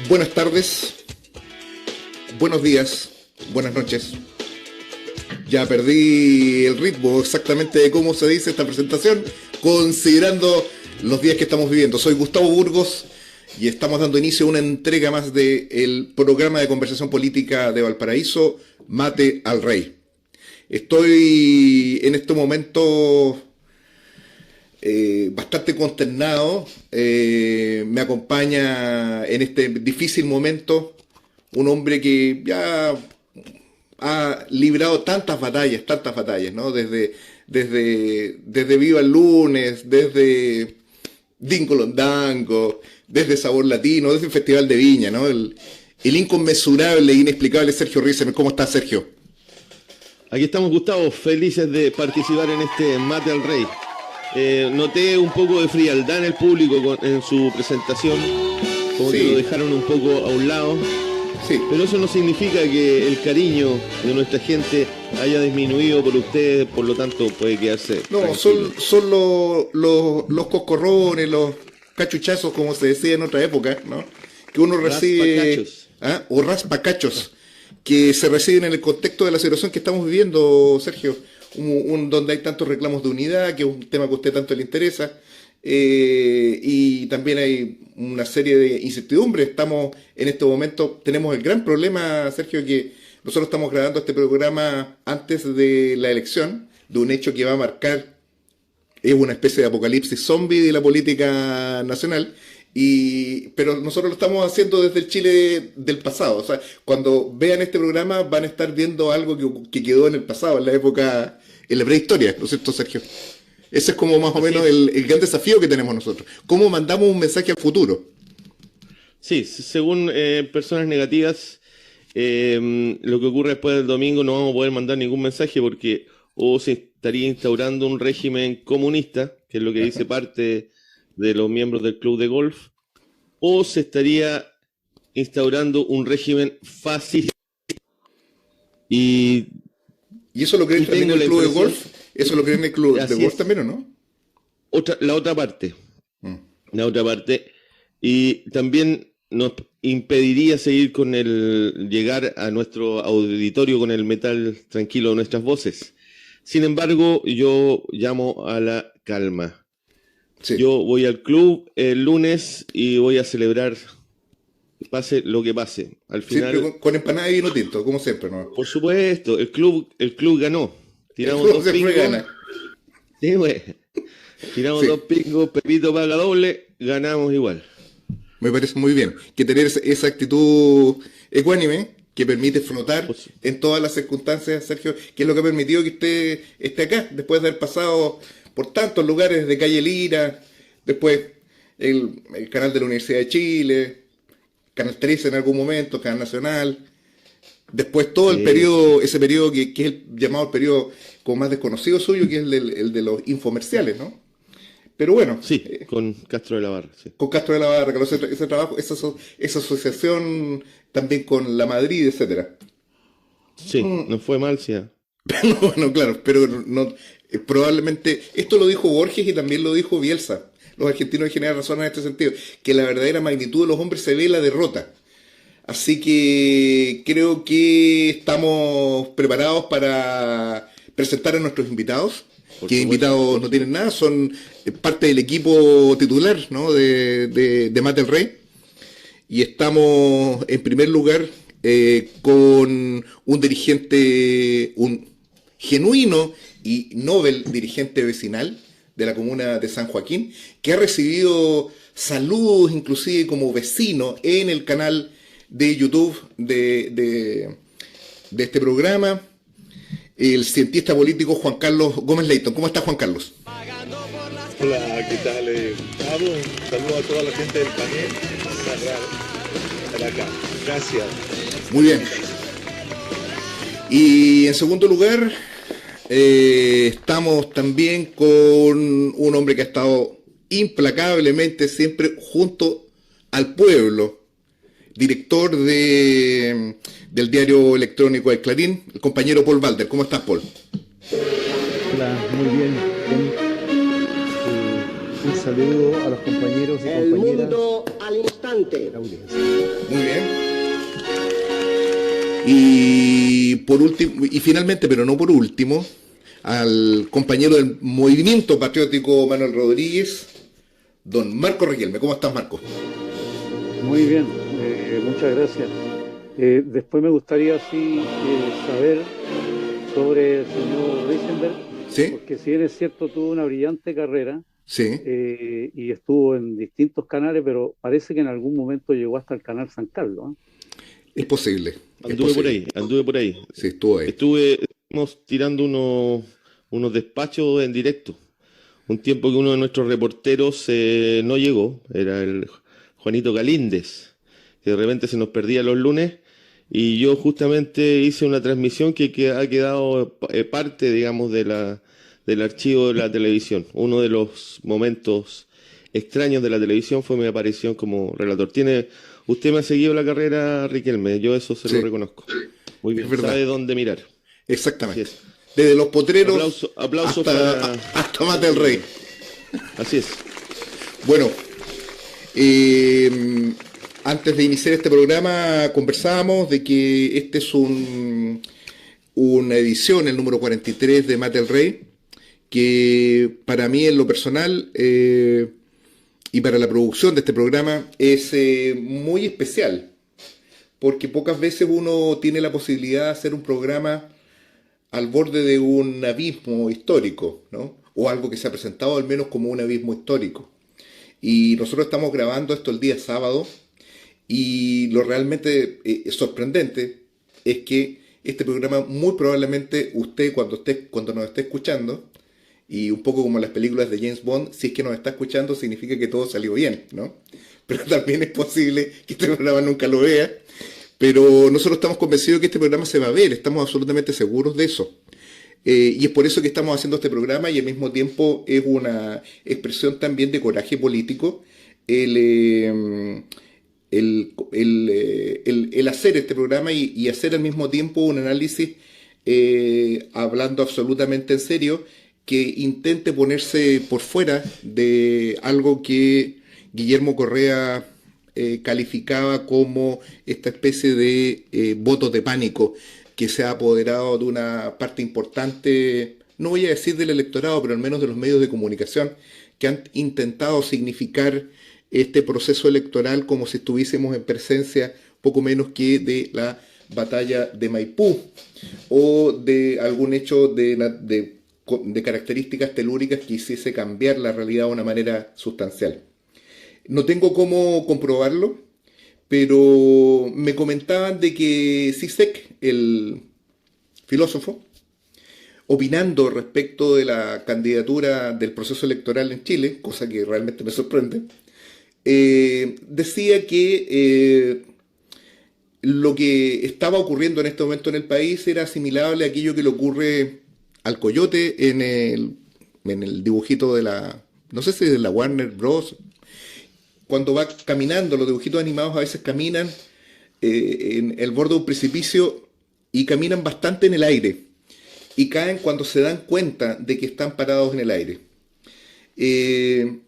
Buenas tardes, buenos días, buenas noches. Ya perdí el ritmo exactamente de cómo se dice esta presentación, considerando los días que estamos viviendo. Soy Gustavo Burgos y estamos dando inicio a una entrega más del programa de conversación política de Valparaíso, Mate al Rey. Estoy en este momento bastante consternado. Me acompaña en este difícil momento un hombre que ya ha librado tantas batallas, ¿no? Desde Viva el Lunes, desde Dingo Londango, desde Sabor Latino, desde el Festival de Viña, ¿no? El inconmensurable e inexplicable Sergio Riesmer. ¿Cómo estás, Sergio? Aquí estamos, Gustavo, felices de participar en este Mate al Rey. Noté un poco de frialdad en el público en su presentación, como que lo dejaron un poco a un lado. Sí. Pero eso no significa que el cariño de nuestra gente haya disminuido por ustedes, por lo tanto puede quedarse. No, son los coscorrones, los cachuchazos, como se decía en otra época, ¿no? Que uno recibe. O raspacachos, que se reciben en el contexto de la situación que estamos viviendo, Sergio. Donde hay tantos reclamos de unidad, que es un tema que a usted tanto le interesa, y también hay una serie de incertidumbres. Estamos en este momento, tenemos el gran problema, Sergio, que nosotros estamos grabando este programa antes de la elección, de un hecho que va a marcar, es una especie de apocalipsis zombie de la política nacional, pero nosotros lo estamos haciendo desde el Chile del pasado. O sea, cuando vean este programa van a estar viendo algo que quedó en el pasado, en la época, en la prehistoria, ¿no es cierto, Sergio? Ese es como más o menos el gran desafío que tenemos nosotros. ¿Cómo mandamos un mensaje al futuro? Sí, según personas negativas, lo que ocurre después del domingo no vamos a poder mandar ningún mensaje porque o se estaría instaurando un régimen comunista, que es lo que dice parte de los miembros del club de golf, o se estaría instaurando un régimen fascista. ¿Y eso lo creen también en el club de golf? ¿Eso lo creen en el club de golf también o no? La otra parte. La otra parte. Y también nos impediría seguir con llegar a nuestro auditorio con el metal tranquilo de nuestras voces. Sin embargo, yo llamo a la calma. Sí. Yo voy al club el lunes y voy a celebrar, pase lo que pase. Al final, siempre con empanada y vino tinto, como siempre, ¿no? Por supuesto, el club ganó. Tiramos dos pingos. Sí, güey. Tiramos dos pingos, Pepito paga doble, ganamos igual. Me parece muy bien. Que tener esa actitud ecuánime que permite flotar en todas las circunstancias, Sergio, que es lo que ha permitido que usted esté acá, después de haber pasado por tantos lugares, de Calle Lira, después el canal de la Universidad de Chile, Canal 13 en algún momento, Canal Nacional, después todo el periodo, ese periodo que es el llamado el periodo como más desconocido suyo, que es el de los infomerciales, ¿no? Pero bueno. Sí, con Castro de la Barra. Sí. Con Castro de la Barra, ese trabajo, esa asociación también con la Madrid, etcétera. Sí, no fue mal, sí. Bueno, claro, pero no, probablemente, esto lo dijo Borges y también lo dijo Bielsa. Los argentinos en general razonan en este sentido, que la verdadera magnitud de los hombres se ve en la derrota. Así que creo que estamos preparados para presentar a nuestros invitados. Que invitados no tienen nada, son parte del equipo titular, ¿no? de Mate al Rey. Y estamos en primer lugar con un dirigente, un genuino y noble dirigente vecinal de la comuna de San Joaquín, que ha recibido saludos inclusive como vecino en el canal de YouTube de este programa, el cientista político Juan Carlos Gómez Leighton. ¿Cómo está, Juan Carlos? Hola, ¿qué tal? Gustavo, un saludo a toda la gente del panel. Estar acá. Gracias. Muy bien. Y en segundo lugar, estamos también con un hombre que ha estado implacablemente siempre junto al pueblo, director del diario electrónico El Clarín, el compañero Paul Balder. ¿Cómo estás, Paul? Hola, muy bien. Un saludo a los compañeros y compañeras. El mundo al instante. Muy bien. Y por último, y finalmente, pero no por último, al compañero del Movimiento Patriótico Manuel Rodríguez, don Marco Riquelme. ¿Cómo estás, Marco? Muy bien, muchas gracias. Después me gustaría saber sobre el señor Risenberg, ¿Sí? porque si bien es cierto, tuvo una brillante carrera Sí. y estuvo en distintos canales, pero parece que en algún momento llegó hasta el canal San Carlos, ¿eh? Es posible. Anduve por ahí. Sí, estuvo ahí. Estuvimos tirando unos despachos en directo. Un tiempo que uno de nuestros reporteros no llegó, era el Juanito Galíndez, que de repente se nos perdía los lunes, y yo justamente hice una transmisión que ha quedado parte, digamos, del archivo de la televisión. Uno de los momentos extraños de la televisión fue mi aparición como relator. Usted me ha seguido la carrera, Riquelme, yo eso se lo reconozco. Muy bien, sabe dónde mirar. Exactamente. Desde los potreros aplauso hasta Mate del Rey. Así es. Bueno, antes de iniciar este programa conversábamos de que este es una edición, el número 43 de Mate del Rey, que para mí en lo personal y para la producción de este programa es muy especial, porque pocas veces uno tiene la posibilidad de hacer un programa al borde de un abismo histórico, ¿no? O algo que se ha presentado al menos como un abismo histórico. Y nosotros estamos grabando esto el día sábado, y lo realmente sorprendente es que este programa muy probablemente usted cuando nos esté escuchando, y un poco como las películas de James Bond, si es que nos está escuchando significa que todo salió bien, ¿no? Pero también es posible que este programa nunca lo vea. Pero nosotros estamos convencidos de que este programa se va a ver, estamos absolutamente seguros de eso. Y es por eso que estamos haciendo este programa, y al mismo tiempo es una expresión también de coraje político el hacer este programa y hacer al mismo tiempo un análisis hablando absolutamente en serio, que intente ponerse por fuera de algo que Guillermo Correa calificaba como esta especie de votos de pánico que se ha apoderado de una parte importante, no voy a decir del electorado, pero al menos de los medios de comunicación, que han intentado significar este proceso electoral como si estuviésemos en presencia poco menos que de la batalla de Maipú o de algún hecho de características telúricas que hiciese cambiar la realidad de una manera sustancial. No tengo cómo comprobarlo, pero me comentaban de que Zizek, el filósofo, opinando respecto de la candidatura del proceso electoral en Chile, cosa que realmente me sorprende, decía que lo que estaba ocurriendo en este momento en el país era asimilable a aquello que le ocurre al coyote en el dibujito de la, no sé si de la Warner Bros., cuando va caminando. Los dibujitos animados a veces caminan en el borde de un precipicio y caminan bastante en el aire y caen cuando se dan cuenta de que están parados en el aire.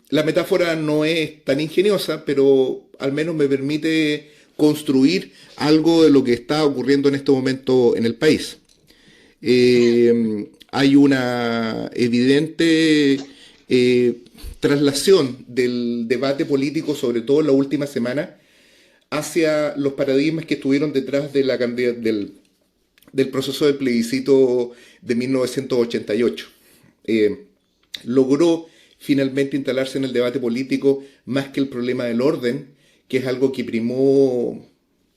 La metáfora no es tan ingeniosa, pero al menos me permite construir algo de lo que está ocurriendo en este momento en el país. Hay una evidente traslación del debate político, sobre todo en la última semana, hacia los paradigmas que estuvieron detrás de del proceso del plebiscito de 1988. Logró finalmente instalarse en el debate político más que el problema del orden, que es algo que primó,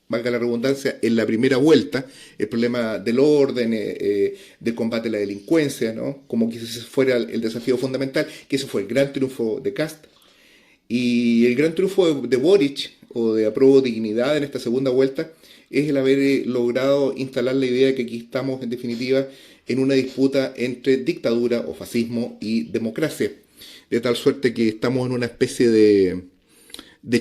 valga la redundancia, en la primera vuelta, el problema del orden, del combate a la delincuencia, ¿no? Como que ese fuera el desafío fundamental, que ese fue el gran triunfo de Kast. Y el gran triunfo de Boric, o de Apruebo Dignidad en esta segunda vuelta, es el haber logrado instalar la idea de que aquí estamos, en definitiva, en una disputa entre dictadura o fascismo y democracia. De tal suerte que estamos en una especie de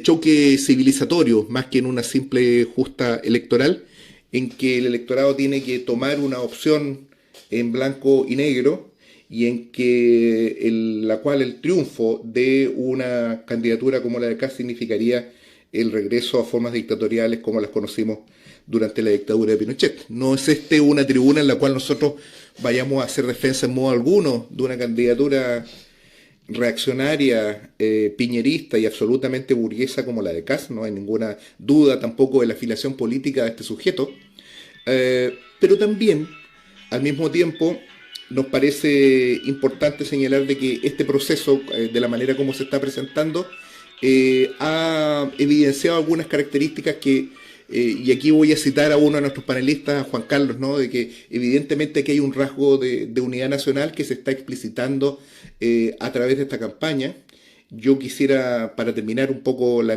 choque civilizatorio, más que en una simple justa electoral, en que el electorado tiene que tomar una opción en blanco y negro, y en que la cual el triunfo de una candidatura como la de Kast significaría el regreso a formas dictatoriales como las conocimos durante la dictadura de Pinochet. No es una tribuna en la cual nosotros vayamos a hacer defensa en modo alguno de una candidatura reaccionaria, piñerista y absolutamente burguesa como la de Kast. No hay ninguna duda tampoco de la afiliación política de este sujeto, pero también al mismo tiempo nos parece importante señalar de que este proceso, de la manera como se está presentando, ha evidenciado algunas características que, y aquí voy a citar a uno de nuestros panelistas, a Juan Carlos, ¿no? De que evidentemente aquí hay un rasgo de unidad nacional que se está explicitando a través de esta campaña. Yo quisiera, para terminar un poco la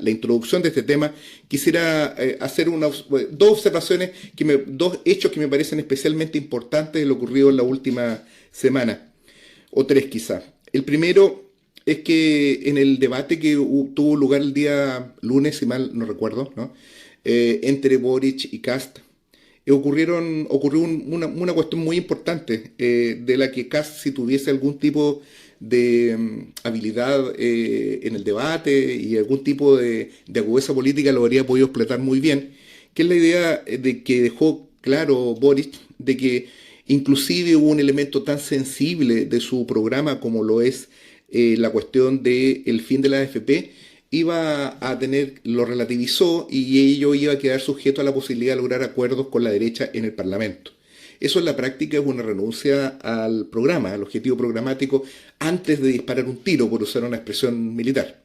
introducción de este tema, quisiera hacer dos observaciones, dos hechos que me parecen especialmente importantes de lo ocurrido en la última semana, o tres quizás. El primero es que en el debate que tuvo lugar el día lunes, si mal no recuerdo, ¿no? Entre Boric y Kast, ocurrió una cuestión muy importante, de la que Kast, si tuviese algún tipo de habilidad en el debate y algún tipo de agudeza política, lo habría podido explotar muy bien, que es la idea de que dejó claro Boric de que inclusive hubo un elemento tan sensible de su programa como lo es la cuestión del fin de la AFP, lo relativizó y ello iba a quedar sujeto a la posibilidad de lograr acuerdos con la derecha en el Parlamento. Eso en la práctica es una renuncia al programa, al objetivo programático, antes de disparar un tiro, por usar una expresión militar.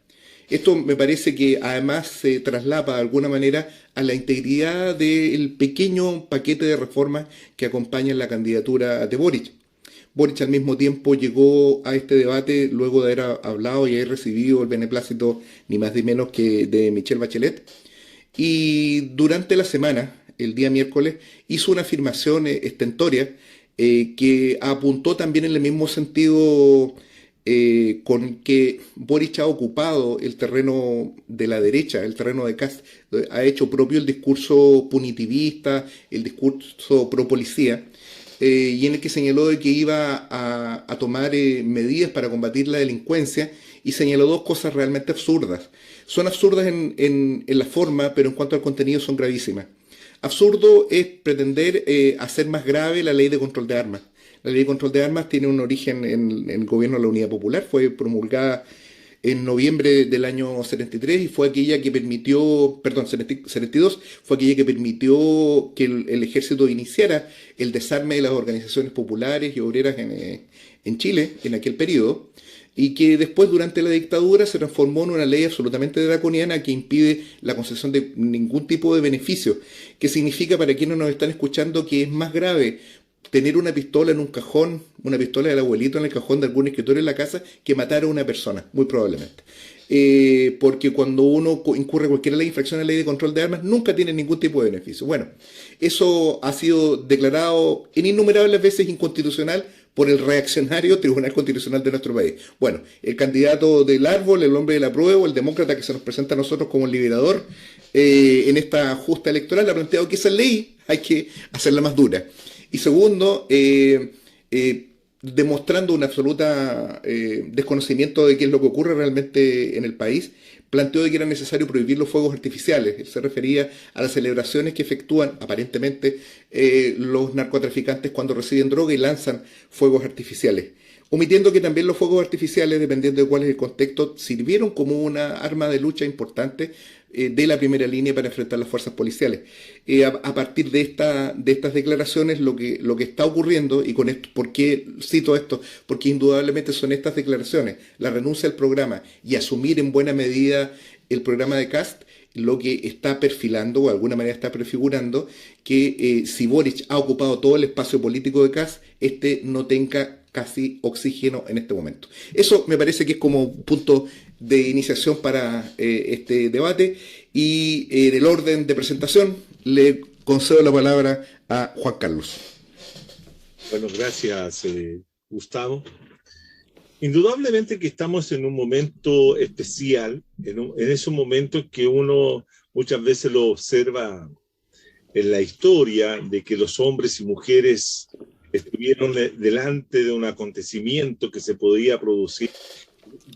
Esto me parece que además se traslapa de alguna manera a la integridad del pequeño paquete de reformas que acompañan la candidatura de Boric. Boric al mismo tiempo llegó a este debate luego de haber hablado y haber recibido el beneplácito ni más ni menos que de Michelle Bachelet, y durante la semana, el día miércoles, hizo una afirmación estentoria que apuntó también en el mismo sentido con que Boric ha ocupado el terreno de la derecha, el terreno de Kast, ha hecho propio el discurso punitivista, el discurso pro policía, y en el que señaló de que iba a tomar medidas para combatir la delincuencia, y señaló dos cosas realmente absurdas. Son absurdas en la forma, pero en cuanto al contenido son gravísimas. Absurdo es pretender hacer más grave la ley de control de armas. La ley de control de armas tiene un origen en el gobierno de la Unidad Popular, fue promulgada en noviembre del año 73 y fue aquella que permitió, 72, fue aquella que permitió que el ejército iniciara el desarme de las organizaciones populares y obreras en Chile en aquel periodo, y que después, durante la dictadura, se transformó en una ley absolutamente draconiana que impide la concesión de ningún tipo de beneficio, que significa, para quienes nos están escuchando, que es más grave tener una pistola en un cajón, una pistola del abuelito en el cajón de algún escritorio en la casa, que matar a una persona, muy probablemente. Porque cuando uno incurre cualquier ley de infracción a la ley de control de armas, nunca tiene ningún tipo de beneficio. Bueno, eso ha sido declarado en innumerables veces inconstitucional por el reaccionario Tribunal Constitucional de nuestro país. Bueno, el candidato del árbol, el hombre del apruebo, el demócrata que se nos presenta a nosotros como el liberador en esta justa electoral, ha planteado que esa ley hay que hacerla más dura. Y segundo, demostrando un absoluta desconocimiento de qué es lo que ocurre realmente en el país, planteó de que era necesario prohibir los fuegos artificiales. Él se refería a las celebraciones que efectúan aparentemente los narcotraficantes cuando reciben droga y lanzan fuegos artificiales, omitiendo que también los fuegos artificiales, dependiendo de cuál es el contexto, sirvieron como una arma de lucha importante de la primera línea para enfrentar las fuerzas policiales. A partir de estas declaraciones, lo que está ocurriendo, y con esto, ¿por qué cito esto? Porque indudablemente son estas declaraciones, la renuncia al programa y asumir en buena medida el programa de Kast, lo que está perfilando, o de alguna manera está prefigurando, que si Boric ha ocupado todo el espacio político de Kast, no tenga casi oxígeno en este momento. Eso me parece que es como punto de iniciación para este debate, y en el orden de presentación le concedo la palabra a Juan Carlos. Bueno, gracias, Gustavo. Indudablemente que estamos en un momento especial, en esos momentos que uno muchas veces lo observa en la historia, de que los hombres y mujeres estuvieron delante de un acontecimiento que se podía producir,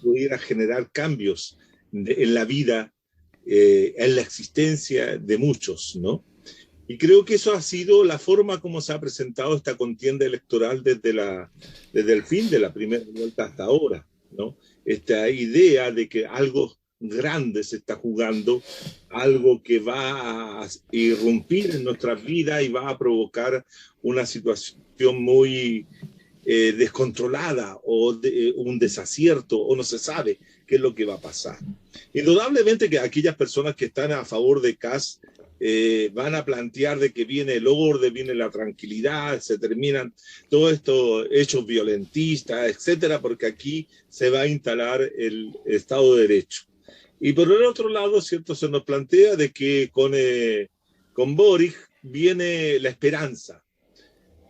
pudiera generar cambios en la vida, en la existencia de muchos, ¿no? Y creo que eso ha sido la forma como se ha presentado esta contienda electoral desde el fin de la primera vuelta hasta ahora, ¿no? Esta idea de que algo grande se está jugando, algo que va a irrumpir en nuestras vidas y va a provocar una situación muy descontrolada o un desacierto, o no se sabe qué es lo que va a pasar. Indudablemente que aquellas personas que están a favor de Kast van a plantear de que viene el orden, viene la tranquilidad, se terminan todos estos hechos violentistas, etcétera, porque aquí se va a instalar el Estado de Derecho. Y por el otro lado, ¿cierto? Se nos plantea de que con Boric viene la esperanza.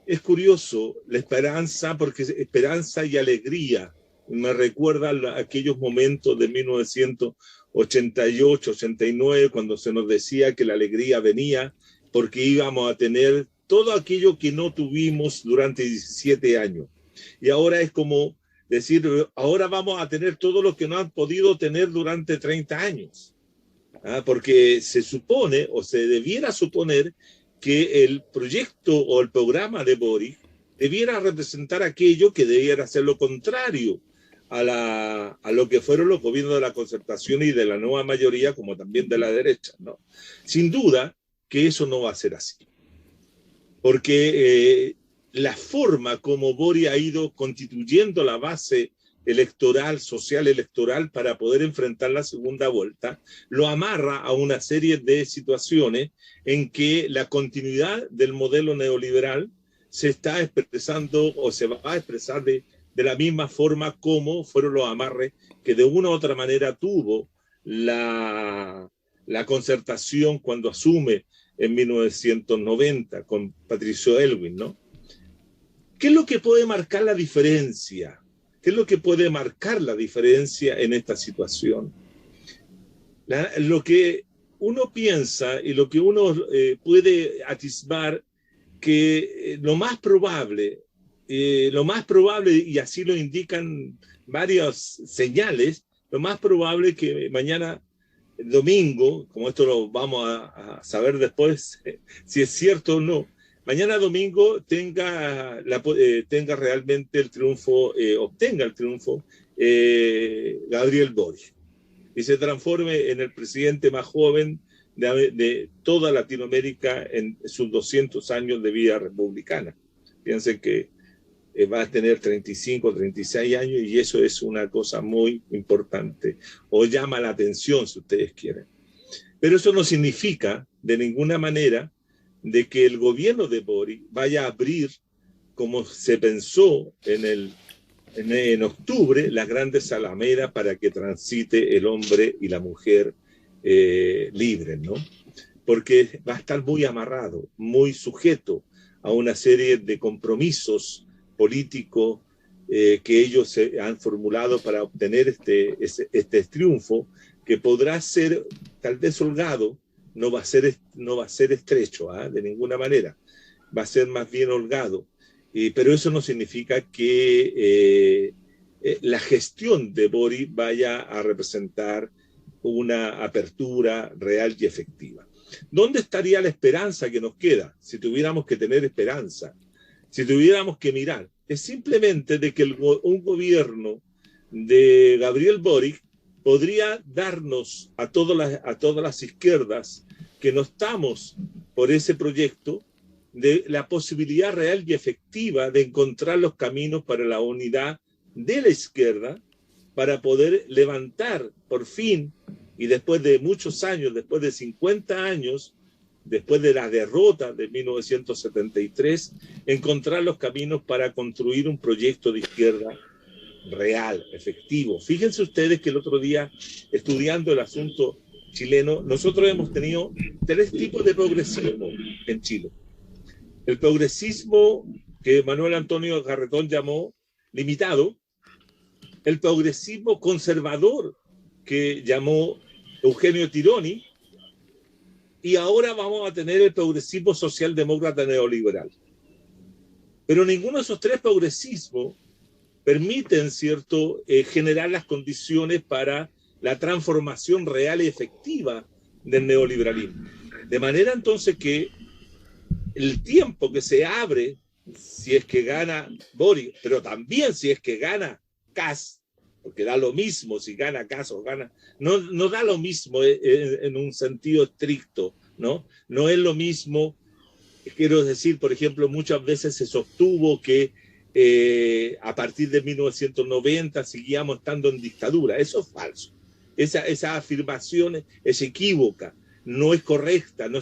Es curioso la esperanza, porque esperanza y alegría me recuerda a aquellos momentos de 1988, 89, cuando se nos decía que la alegría venía porque íbamos a tener todo aquello que no tuvimos durante 17 años. Y ahora es como decir, ahora vamos a tener todo lo que no han podido tener durante 30 años. Porque se supone, o se debiera suponer, que el proyecto o el programa de Boric debiera representar aquello que debiera ser lo contrario a lo que fueron los gobiernos de la concertación y de la nueva mayoría, como también de la derecha, ¿no? Sin duda que eso no va a ser así. Porque la forma como Boric ha ido constituyendo la base electoral, social electoral, para poder enfrentar la segunda vuelta, lo amarra a una serie de situaciones en que la continuidad del modelo neoliberal se está expresando o se va a expresar de la misma forma como fueron los amarres que de una u otra manera tuvo la concertación cuando asume en 1990 con Patricio Aylwin, ¿no? ¿Qué es lo que puede marcar la diferencia? ¿Qué es lo que puede marcar la diferencia en esta situación? Lo que uno piensa y lo que uno puede atisbar, que lo más probable, y así lo indican varias señales, lo más probable es que mañana domingo, como esto lo vamos a saber después si es cierto o no, mañana domingo tenga realmente el triunfo, obtenga el triunfo Gabriel Boric y se transforme en el presidente más joven de toda Latinoamérica en sus 200 años de vida republicana. Piensen que va a tener 35, 36 años y eso es una cosa muy importante, o llama la atención si ustedes quieren. Pero eso no significa de ninguna manera de que el gobierno de Boric vaya a abrir, como se pensó en octubre, las grandes alamedas para que transite el hombre y la mujer libres, ¿no? Porque va a estar muy amarrado, muy sujeto a una serie de compromisos políticos que ellos se han formulado para obtener este triunfo, que podrá ser tal vez holgado, no va a ser estrecho, de ninguna manera, va a ser más bien holgado, pero eso no significa que la gestión de Boric vaya a representar una apertura real y efectiva. ¿Dónde estaría la esperanza que nos queda? Si tuviéramos que tener esperanza, si tuviéramos que mirar, es simplemente de que un gobierno de Gabriel Boric podría darnos a todas las izquierdas que no estamos por ese proyecto, de la posibilidad real y efectiva de encontrar los caminos para la unidad de la izquierda, para poder levantar por fin, y después de muchos años, después de 50 años, después de la derrota de 1973, encontrar los caminos para construir un proyecto de izquierda real, efectivo. Fíjense ustedes que el otro día, estudiando el asunto chileno, nosotros hemos tenido 3 tipos de progresismo en Chile. El progresismo que Manuel Antonio Garretón llamó limitado, el progresismo conservador que llamó Eugenio Tironi, y ahora vamos a tener el progresismo socialdemócrata neoliberal. Pero ninguno de esos 3 progresismos permiten, ¿cierto?, generar las condiciones para la transformación real y efectiva del neoliberalismo. De manera entonces que el tiempo que se abre, si es que gana Boric, pero también si es que gana Kast, porque da lo mismo si gana Kast o gana, no da lo mismo en un sentido estricto, ¿no? No es lo mismo, quiero decir, por ejemplo, muchas veces se sostuvo que a partir de 1990 seguíamos estando en dictadura. Eso es falso. Esa afirmación es equívoca, no es correcta, no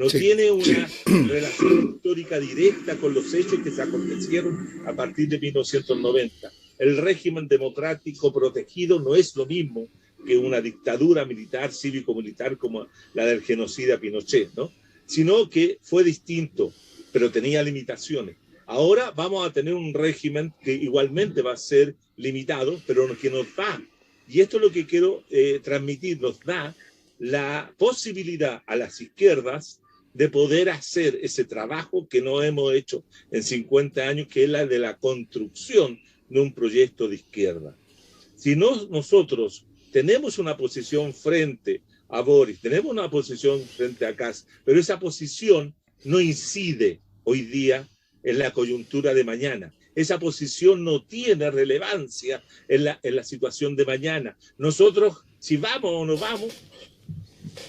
tiene una relación histórica directa con los hechos que se acontecieron a partir de 1990. El régimen democrático protegido no es lo mismo que una dictadura militar, cívico-militar como la del genocida Pinochet, ¿no? Sino que fue distinto, pero tenía limitaciones. Ahora vamos a tener un régimen que igualmente va a ser limitado, pero que nos da, y esto es lo que quiero transmitir, nos da la posibilidad a las izquierdas de poder hacer ese trabajo que no hemos hecho en 50 años, que es la de la construcción de un proyecto de izquierda. Si no, nosotros tenemos una posición frente a Boris, tenemos una posición frente a Kast, pero esa posición no incide hoy día en la coyuntura de mañana. Esa posición no tiene relevancia en la situación de mañana. Nosotros, si vamos o no vamos,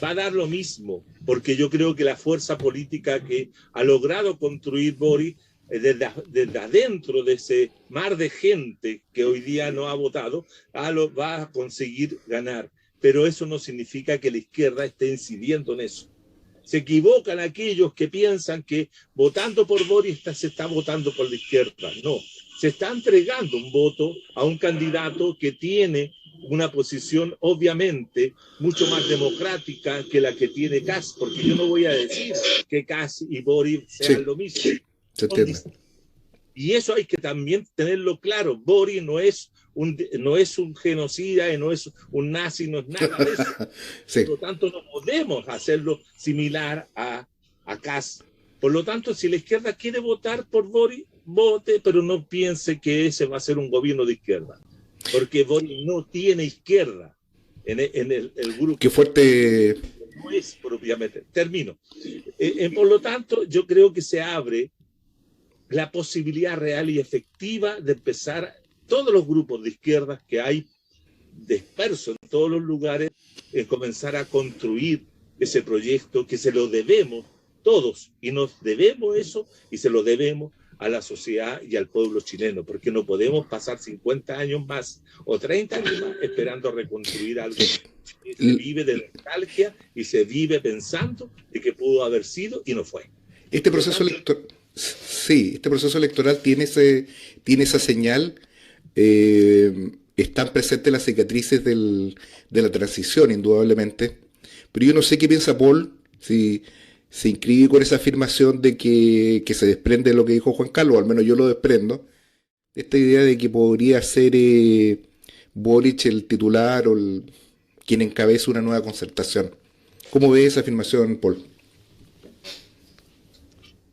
va a dar lo mismo, porque yo creo que la fuerza política que ha logrado construir Boris desde adentro de ese mar de gente que hoy día no ha votado, va a conseguir ganar. Pero eso no significa que la izquierda esté incidiendo en eso. Se equivocan aquellos que piensan que votando por Boris se está votando por la izquierda. No, se está entregando un voto a un candidato que tiene una posición obviamente mucho más democrática que la que tiene Kast, porque yo no voy a decir que Kast y Boris sean lo mismo. Se entiende. Y eso hay que también tenerlo claro. Boris no es un genocida, no es un nazi, no es nada de eso. Sí. Por lo tanto, no podemos hacerlo similar a Kast. Por lo tanto, si la izquierda quiere votar por Boris, vote, pero no piense que ese va a ser un gobierno de izquierda. Porque Boris no tiene izquierda en el grupo. Qué fuerte. No es propiamente. Termino. Por lo tanto, yo creo que se abre la posibilidad real y efectiva de empezar todos los grupos de izquierdas que hay dispersos en todos los lugares, comenzar a construir ese proyecto que se lo debemos todos, y nos debemos eso y se lo debemos a la sociedad y al pueblo chileno, porque no podemos pasar 50 años más o 30 años más esperando reconstruir algo. Se vive de nostalgia y se vive pensando de que pudo haber sido y no fue. Este proceso electoral, sí, este proceso electoral tiene esa señal. Están presentes las cicatrices de la transición, indudablemente. Pero yo no sé qué piensa Paul, si se inscribe con esa afirmación de que se desprende de lo que dijo Juan Carlos, al menos yo lo desprendo. Esta idea de que podría ser Boric el titular o quien encabece una nueva concertación. ¿Cómo ve esa afirmación, Paul?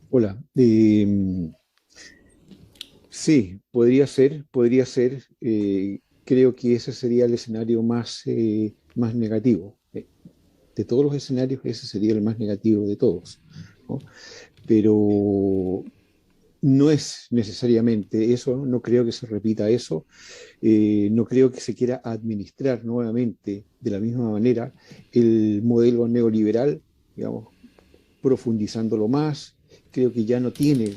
Hola. Sí, podría ser. Creo que ese sería el escenario más negativo. De todos los escenarios, ese sería el más negativo de todos, ¿no? Pero no es necesariamente eso, no creo que se repita eso, no creo que se quiera administrar nuevamente de la misma manera el modelo neoliberal, digamos, profundizándolo más. Creo que ya no tiene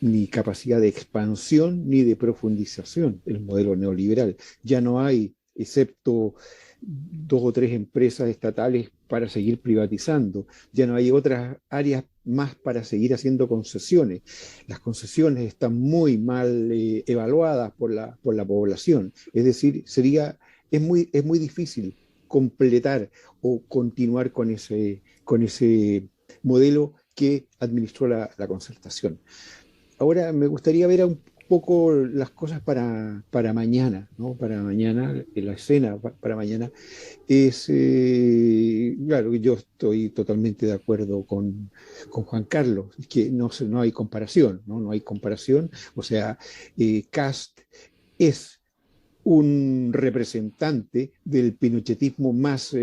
ni capacidad de expansión ni de profundización el modelo neoliberal. Ya no hay, excepto 2 o 3 empresas estatales para seguir privatizando. Ya no hay otras áreas más para seguir haciendo concesiones. Las concesiones están muy mal evaluadas por la población. Es decir, es muy difícil completar o continuar con ese modelo que administró la concertación. Ahora me gustaría ver un poco las cosas para mañana, ¿no? Para mañana, la escena para mañana es, claro, yo estoy totalmente de acuerdo con Juan Carlos, es que no hay comparación, ¿no? No hay comparación, o sea, Kast es un representante del pinochetismo más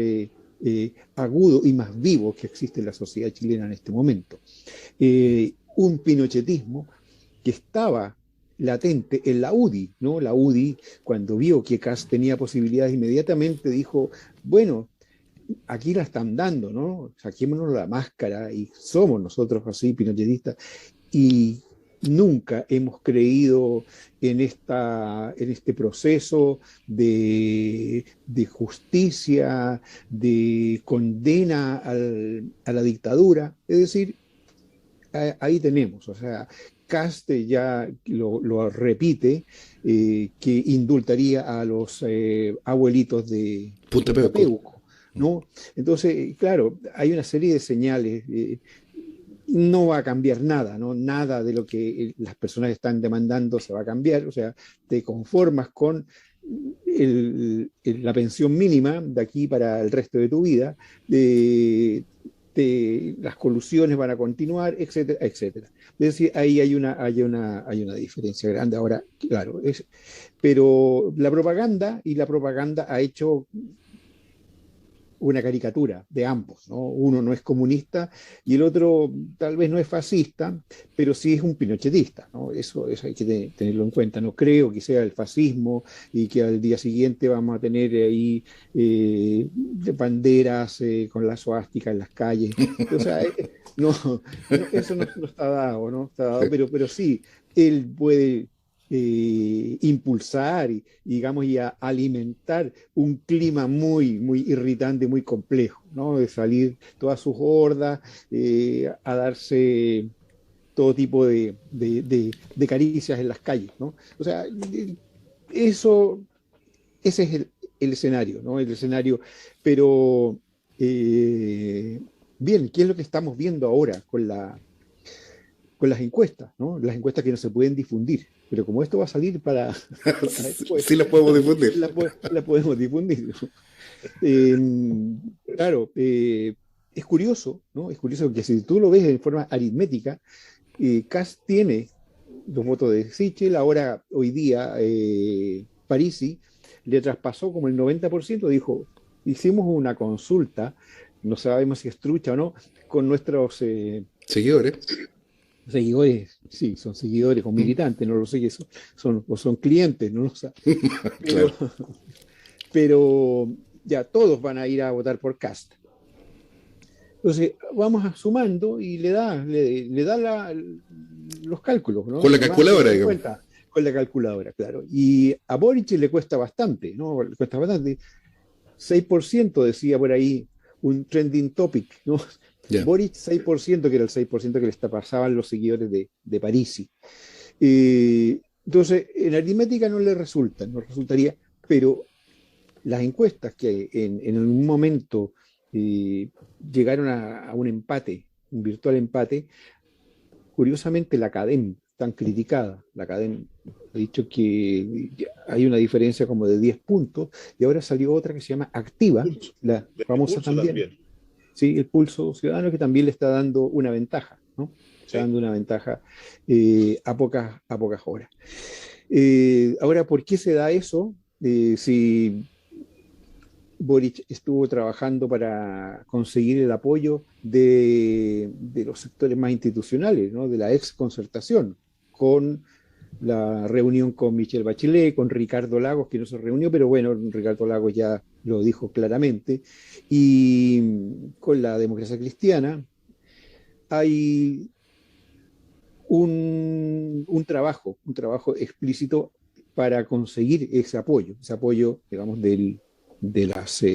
agudo y más vivo que existe en la sociedad chilena en este momento. Un pinochetismo que estaba latente en la UDI, ¿no? La UDI, cuando vio que Kast tenía posibilidades, inmediatamente dijo, bueno, aquí la están dando, ¿no? Saquémonos la máscara y somos nosotros así, pinochetistas, y nunca hemos creído en este proceso de justicia, de condena a la dictadura. Es decir, ahí tenemos, o sea, Kast ya lo repite, que indultaría a los abuelitos de Punta Punta Peuco. Peuco, ¿no? Entonces, claro, hay una serie de señales. No va a cambiar nada, ¿no? Nada de lo que las personas están demandando se va a cambiar, o sea, te conformas con la pensión mínima de aquí para el resto de tu vida, las colusiones van a continuar, etcétera, etcétera. Es decir, ahí hay una diferencia grande. Ahora, claro, pero la propaganda ha hecho una caricatura de ambos, ¿no? Uno no es comunista y el otro tal vez no es fascista, pero sí es un pinochetista, ¿no? Eso hay que tenerlo en cuenta. No creo que sea el fascismo y que al día siguiente vamos a tener ahí banderas con la suástica en las calles. O sea, eso no está dado, ¿no? Está dado, pero sí, él puede impulsar digamos, y a alimentar un clima muy, muy irritante, muy complejo, ¿no? De salir todas sus hordas a darse todo tipo de caricias en las calles, ¿no? O sea, eso, ese es el escenario, ¿no? El escenario, pero bien, ¿qué es lo que estamos viendo ahora con las encuestas, ¿no? Las encuestas que no se pueden difundir? Pero como esto va a salir para después, Sí las podemos difundir. la podemos difundir, ¿no? Claro, es curioso, ¿no? Es curioso que si tú lo ves en forma aritmética, Kast tiene los votos de Sichel, ahora hoy día Parisi le traspasó como el 90%, dijo, hicimos una consulta, no sabemos si es trucha o no, con nuestros Seguidores. seguidores, sí, son seguidores o militantes, no lo sé, que o son clientes, no lo sé. Pero, Claro. pero ya todos van a ir a votar por Kast. Entonces, vamos sumando y le da los cálculos, ¿no? Con la calculadora, digamos. Con la calculadora, claro. Y a Boric le cuesta bastante, ¿no? Le cuesta bastante. 6% decía por ahí un trending topic, ¿no? Yeah. Boric 6%, que era el 6% que le pasaban los seguidores de Parisi. Entonces, en aritmética no resultaría, pero las encuestas que en un momento llegaron a un empate, un virtual empate, curiosamente la CADEM, tan criticada, la CADEM ha dicho que hay una diferencia como de 10 puntos, y ahora salió otra que se llama Activa, la famosa también. Sí, el Pulso Ciudadano, que también le está dando una ventaja, ¿no? Está dando una ventaja a pocas horas. Ahora, ¿por qué se da eso? Si Boric estuvo trabajando para conseguir el apoyo de los sectores más institucionales, ¿no? De la ex concertación, con la reunión con Michelle Bachelet, con Ricardo Lagos, que no se reunió, pero bueno, Ricardo Lagos ya lo dijo claramente, y con la democracia cristiana hay un trabajo explícito para conseguir ese apoyo, digamos, de los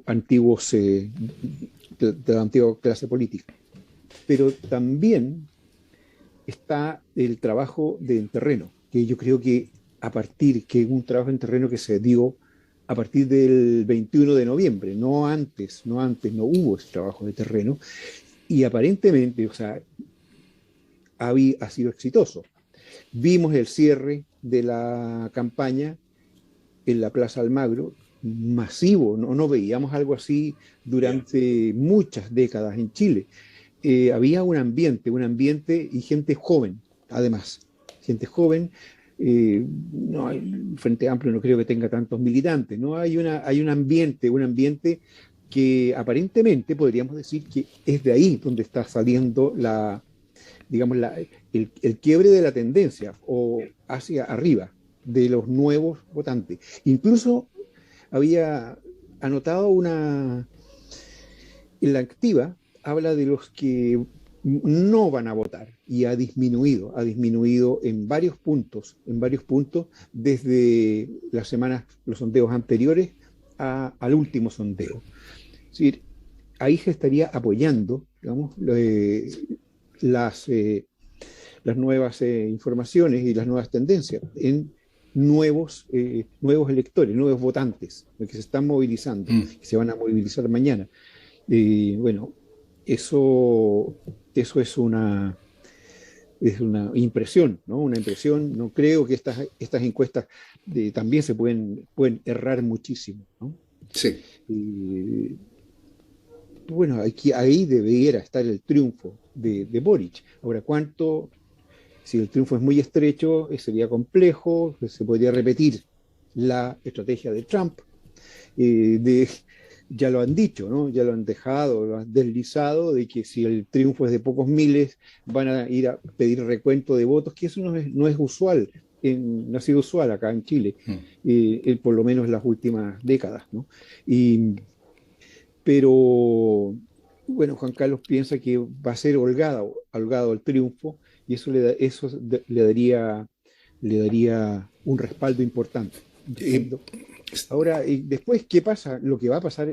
antiguos, de la antigua clase política. Pero también está el trabajo de terreno, que yo creo que que un trabajo en terreno que se dio a partir del 21 de noviembre, no antes no hubo ese trabajo de terreno, y aparentemente, o sea, ha sido exitoso. Vimos el cierre de la campaña en la Plaza Almagro, masivo, no veíamos algo así durante muchas décadas en Chile. Había un ambiente y gente joven, además, gente joven, no, el Frente Amplio no creo que tenga tantos militantes, ¿no? Hay un ambiente que aparentemente podríamos decir que es de ahí donde está saliendo digamos, el quiebre de la tendencia o hacia arriba de los nuevos votantes. Incluso había anotado en la activa, habla de los que no van a votar y ha disminuido en varios puntos desde las semanas, los sondeos anteriores al último sondeo. Es decir, ahí se estaría apoyando, digamos, las nuevas informaciones y las nuevas tendencias en nuevos electores, nuevos votantes, que se están movilizando, que se van a movilizar mañana. Bueno, eso es una impresión, ¿no? Una impresión. No creo que estas encuestas también se pueden errar muchísimo, ¿no? Sí. Bueno, ahí debiera estar el triunfo de Boric. Ahora, si el triunfo es muy estrecho, sería complejo, se podría repetir la estrategia de Trump. Ya lo han dicho, ¿no? Ya lo han dejado, lo han deslizado, de que si el triunfo es de pocos miles, van a ir a pedir recuento de votos, que eso no es usual, no ha sido usual acá en Chile, por lo menos en las últimas décadas, ¿no? Pero, bueno, Juan Carlos piensa que va a ser holgado el triunfo, y eso le daría un respaldo importante. Ahora, después, ¿qué pasa? Lo que va a pasar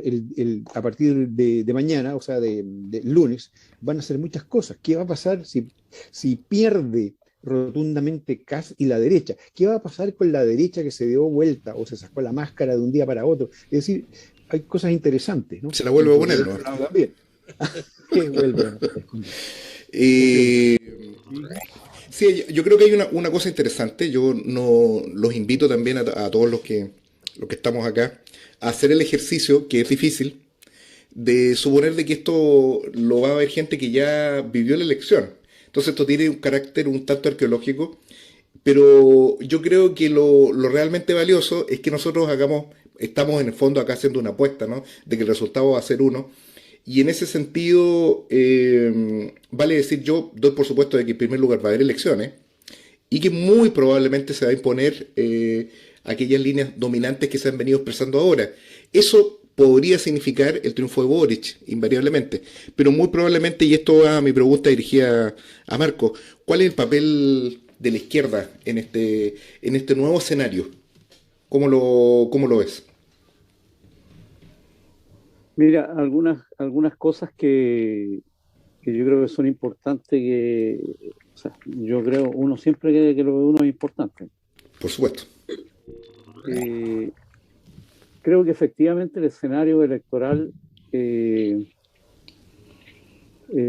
a partir de mañana, o sea, de lunes, van a ser muchas cosas. ¿Qué va a pasar si pierde rotundamente Kast y la derecha? ¿Qué va a pasar con la derecha que se dio vuelta o se sacó la máscara de un día para otro? Es decir, hay cosas interesantes, ¿no? Se la vuelve a poner, ¿no? También. Vuelve a esconder. Sí, yo creo que hay una cosa interesante. Yo no los invito también a todos los que estamos acá a hacer el ejercicio, que es difícil, de suponer de que esto lo va a ver gente que ya vivió la elección. Entonces esto tiene un carácter un tanto arqueológico, pero yo creo que lo realmente valioso es que nosotros estamos en el fondo acá haciendo una apuesta, ¿no? De que el resultado va a ser uno. Y en ese sentido, vale decir, yo doy por supuesto de que en primer lugar va a haber elecciones y que muy probablemente se va a imponer aquellas líneas dominantes que se han venido expresando ahora. Eso podría significar el triunfo de Boric, invariablemente. Pero muy probablemente, y esto va a mi pregunta dirigida a Marco, ¿cuál es el papel de la izquierda en este nuevo escenario? ¿Cómo lo ves? Mira, algunas cosas que yo creo que son importantes, o sea, yo creo, uno siempre cree que lo de uno es importante. Por supuesto. Creo que efectivamente el escenario electoral,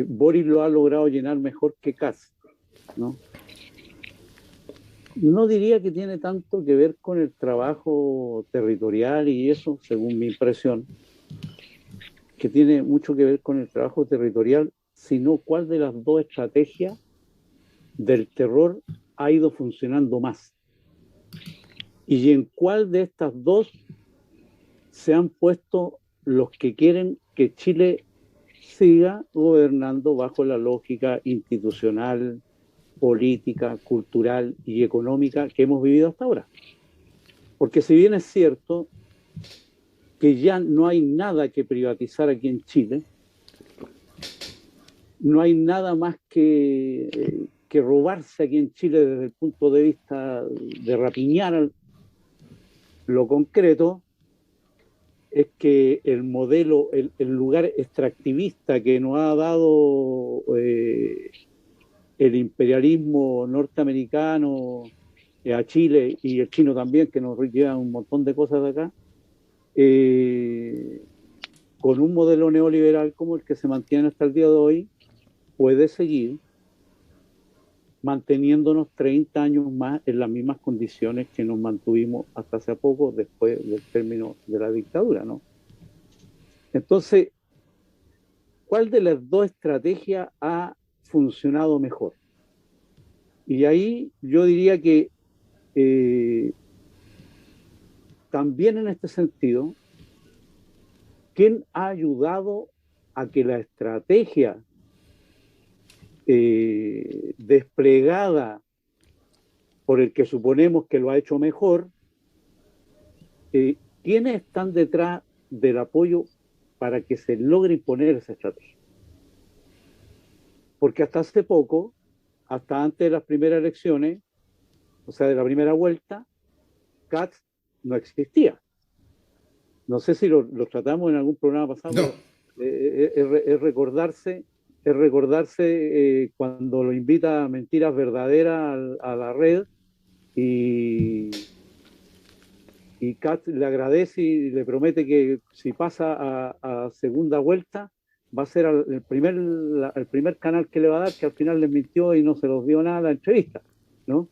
Boris lo ha logrado llenar mejor que Kast, ¿no? No diría que tiene tanto que ver con el trabajo territorial y eso, según mi impresión, que tiene mucho que ver con el trabajo territorial, sino cuál de las dos estrategias del terror ha ido funcionando más. Y en cuál de estas dos se han puesto los que quieren que Chile siga gobernando bajo la lógica institucional, política, cultural y económica que hemos vivido hasta ahora. Porque si bien es cierto que ya no hay nada que privatizar aquí en Chile, no hay nada más que robarse aquí en Chile desde el punto de vista de rapiñar lo concreto, es que el modelo, el lugar extractivista que nos ha dado el imperialismo norteamericano a Chile y el chino también, que nos lleva un montón de cosas de acá, con un modelo neoliberal como el que se mantiene hasta el día de hoy, puede seguir manteniéndonos 30 años más en las mismas condiciones que nos mantuvimos hasta hace poco, después del término de la dictadura, ¿no? Entonces, ¿cuál de las dos estrategias ha funcionado mejor? Y ahí yo diría que también en este sentido, ¿quién ha ayudado a que la estrategia desplegada por el que suponemos que lo ha hecho mejor, quiénes están detrás del apoyo para que se logre imponer esa estrategia? Porque hasta hace poco, hasta antes de las primeras elecciones, o sea, de la primera vuelta, Katz no existía. No sé si lo tratamos en algún programa pasado. No. Es recordarse cuando lo invita a Mentiras Verdaderas a la red y Katz le agradece y le promete que si pasa a segunda vuelta va a ser el primer canal que le va a dar, que al final le mintió y no se los dio nada a la entrevista, ¿no?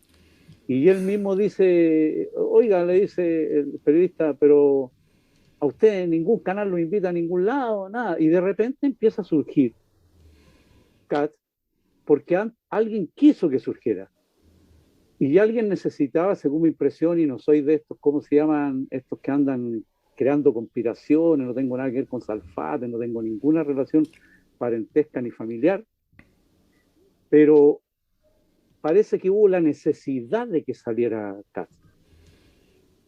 Y él mismo dice, oiga, le dice el periodista, pero a usted ningún canal lo invita a ningún lado, nada. Y de repente empieza a surgir Katz porque alguien quiso que surgiera. Y alguien necesitaba, según mi impresión, y no soy de estos, ¿cómo se llaman? Estos que andan creando conspiraciones, no tengo nada que ver con Salfate, no tengo ninguna relación parentesca ni familiar, pero parece que hubo la necesidad de que saliera Katz.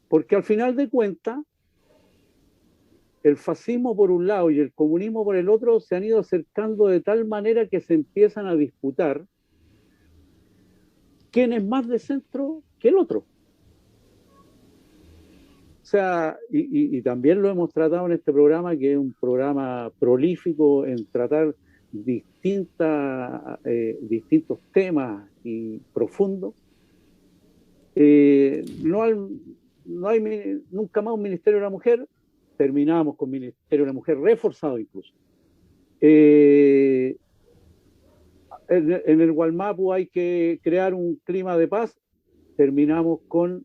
Porque al final de cuentas, el fascismo por un lado y el comunismo por el otro se han ido acercando de tal manera que se empiezan a disputar quién es más de centro que el otro. O sea, y también lo hemos tratado en este programa, que es un programa prolífico en tratar distintos temas y profundos. No hay nunca más un Ministerio de la Mujer. Terminamos con Ministerio de la Mujer reforzado incluso. En el Gualmapu hay que crear un clima de paz. Terminamos con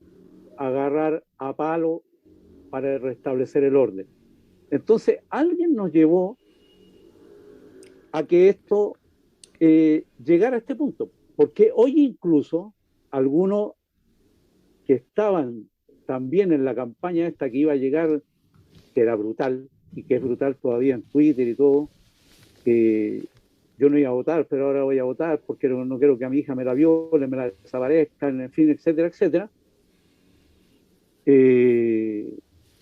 agarrar a palo para restablecer el orden. Entonces, alguien nos llevó a que esto llegara a este punto. Porque hoy incluso algunos que estaban también en la campaña esta que iba a llegar, que era brutal, y que es brutal todavía en Twitter y todo, que yo no iba a votar, pero ahora voy a votar porque no quiero que a mi hija me la viole, me la desaparezcan, en fin, etcétera, etcétera.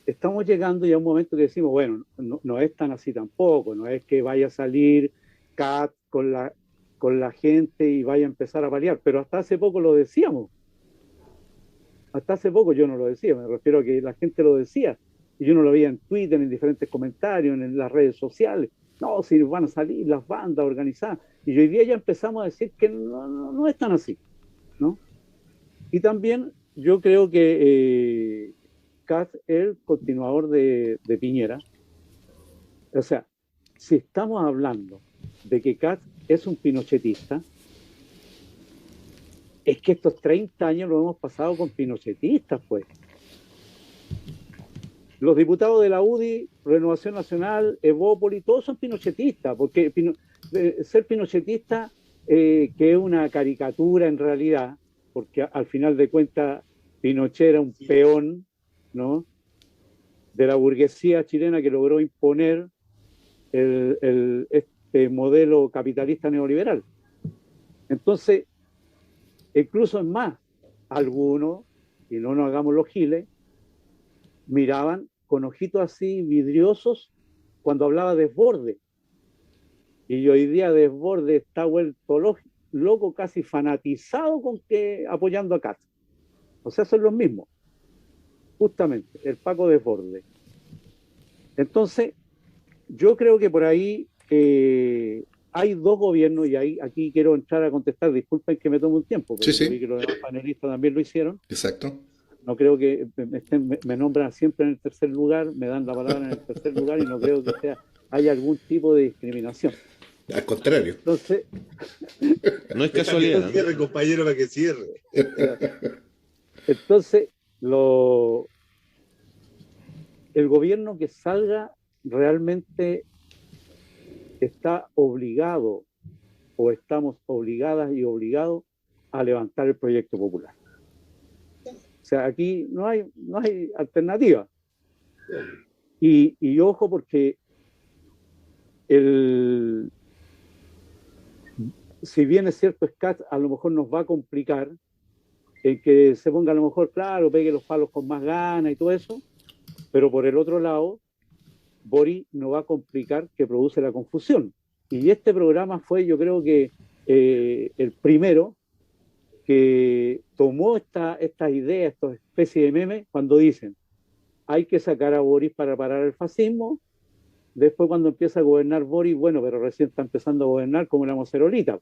Estamos llegando ya a un momento que decimos, bueno, no es tan así tampoco, no es que vaya a salir Katz con la gente y vaya a empezar a paliar, pero hasta hace poco lo decíamos. Hasta hace poco yo no lo decía, me refiero a que la gente lo decía, y yo no lo veía en Twitter, en diferentes comentarios, en las redes sociales. No, si van a salir las bandas organizadas. Y hoy día ya empezamos a decir que no es tan así, ¿no? Y también yo creo que Katz es el continuador de Piñera. O sea, si estamos hablando de que Katz es un pinochetista, es que estos 30 años lo hemos pasado con pinochetistas, pues. Los diputados de la UDI, Renovación Nacional, Evópoli, todos son pinochetistas, porque ser pinochetista, que es una caricatura en realidad, porque al final de cuentas Pinochet era un peón, ¿no?, de la burguesía chilena que logró imponer este modelo capitalista neoliberal. Entonces, incluso es más, algunos, y no nos hagamos los giles, miraban con ojitos así vidriosos cuando hablaba de Desbordes. Y hoy día Desbordes está vuelto loco, casi fanatizado apoyando a Katz. O sea, son los mismos. Justamente, el Paco Desbordes. Entonces, yo creo que por ahí hay dos gobiernos, y aquí quiero entrar a contestar, disculpen que me tome un tiempo, pero sí. vi que los demás panelistas también lo hicieron. Exacto. No creo que me nombran siempre en el tercer lugar, me dan la palabra en el tercer lugar, y no creo que haya algún tipo de discriminación. Al contrario. Entonces, no es casualidad. Que cierre, compañero, para que cierre. Entonces, el gobierno que salga realmente está obligado, o estamos obligadas y obligados a levantar el proyecto popular. sea, aquí no hay alternativa. Y ojo, porque si bien es cierto, Schatz a lo mejor nos va a complicar en que se ponga a lo mejor, claro, pegue los palos con más ganas y todo eso, pero por el otro lado, Boric no va a complicar que produce la confusión. Y este programa fue, yo creo que el primero que tomó estas ideas, esta especie de memes, cuando dicen, hay que sacar a Boric para parar el fascismo. Después cuando empieza a gobernar Boric, bueno, pero recién está empezando a gobernar como la mocerolita.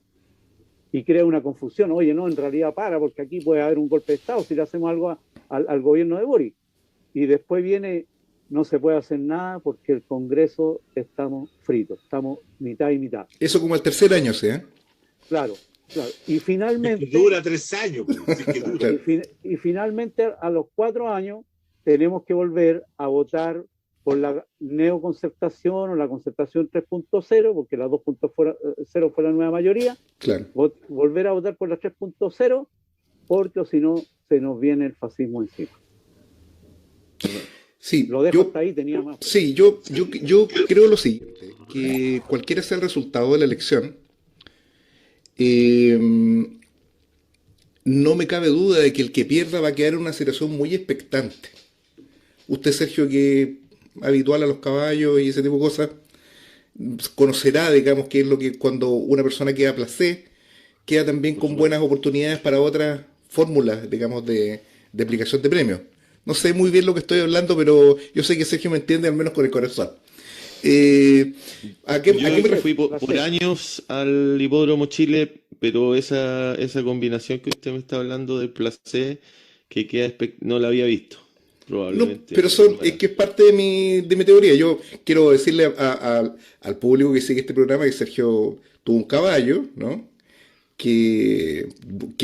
Y crea una confusión. Oye, no, en realidad porque aquí puede haber un golpe de Estado si le hacemos algo al gobierno de Boric. Y después viene, no se puede hacer nada porque el Congreso estamos fritos, estamos mitad y mitad. Eso como el tercer año, ¿sí? Claro. Y finalmente... Es que dura 3 años. Pues, que dura. Y finalmente, a los 4 años, tenemos que volver a votar por la neoconcertación o la concertación 3.0, porque la 2.0 fue la nueva mayoría. Claro. Volver a votar por la 3.0, porque si no, se nos viene el fascismo encima. Sí, lo dejo hasta ahí, tenía más. Sí, yo creo lo siguiente, que cualquiera sea el resultado de la elección, no me cabe duda de que el que pierda va a quedar en una situación muy expectante. Usted, Sergio, que es habitual a los caballos y ese tipo de cosas, conocerá, digamos, que es lo que cuando una persona queda placé, queda también con buenas oportunidades para otras fórmulas, digamos, de aplicación de premios. No sé muy bien lo que estoy hablando, pero yo sé que Sergio me entiende, al menos con el corazón. ¿A qué me fui por años al Hipódromo Chile, pero esa combinación que usted me está hablando del placé, que queda no la había visto, probablemente. No, pero es que es parte de mi teoría. Yo quiero decirle al público que sigue este programa que Sergio tuvo un caballo, ¿no? Que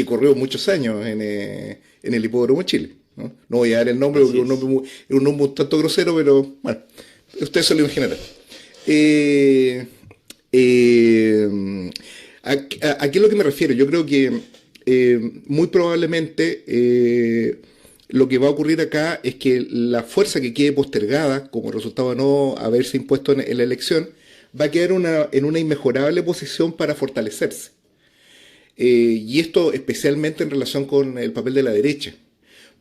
corrió muchos años en el Hipódromo Chile. No voy a dar el nombre porque es un nombre un tanto grosero, pero bueno, ustedes se lo imaginarán. ¿A qué es lo que me refiero? Yo creo que muy probablemente lo que va a ocurrir acá es que la fuerza que quede postergada como resultado de no haberse impuesto en la elección va a quedar en una inmejorable posición para fortalecerse. Y esto especialmente en relación con el papel de la derecha,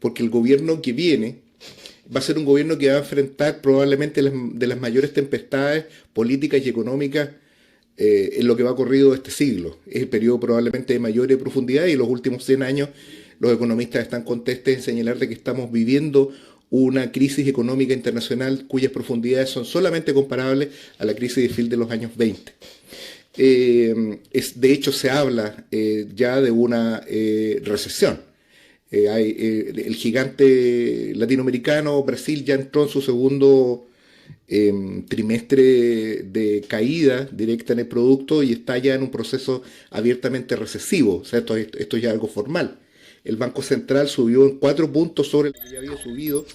porque el gobierno que viene va a ser un gobierno que va a enfrentar probablemente de las mayores tempestades políticas y económicas en lo que va corrido este siglo. Es el periodo probablemente de mayor profundidad, y en los últimos 100 años los economistas están contestes en señalar de que estamos viviendo una crisis económica internacional cuyas profundidades son solamente comparables a la crisis de fin de los años 20. De hecho, se habla ya de una recesión. El gigante latinoamericano, Brasil, ya entró en su segundo trimestre de caída directa en el producto y está ya en un proceso abiertamente recesivo. O sea, esto ya es algo formal. El Banco Central subió en 4 puntos sobre lo que ya había subido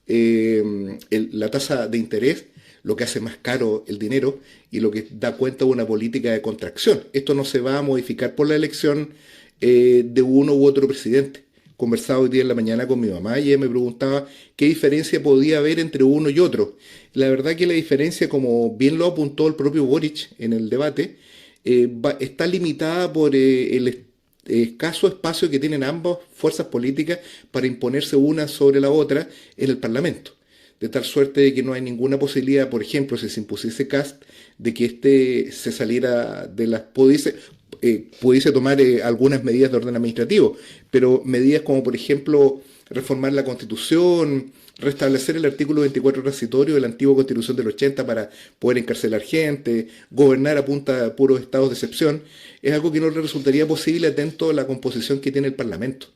la tasa de interés, lo que hace más caro el dinero y lo que da cuenta de una política de contracción. Esto no se va a modificar por la elección de uno u otro presidente. Conversaba hoy día en la mañana con mi mamá y ella me preguntaba qué diferencia podía haber entre uno y otro. La verdad que la diferencia, como bien lo apuntó el propio Boric en el debate, está limitada por el escaso espacio que tienen ambas fuerzas políticas para imponerse una sobre la otra en el Parlamento. De tal suerte de que no hay ninguna posibilidad, por ejemplo, si se impusiese Kast, de que éste se saliera de las... pudiese tomar algunas medidas de orden administrativo, pero medidas como, por ejemplo, reformar la Constitución, restablecer el artículo 24 transitorio de la antigua Constitución del 80 para poder encarcelar gente, gobernar a punta de puros estados de excepción, es algo que no le resultaría posible atento a la composición que tiene el Parlamento.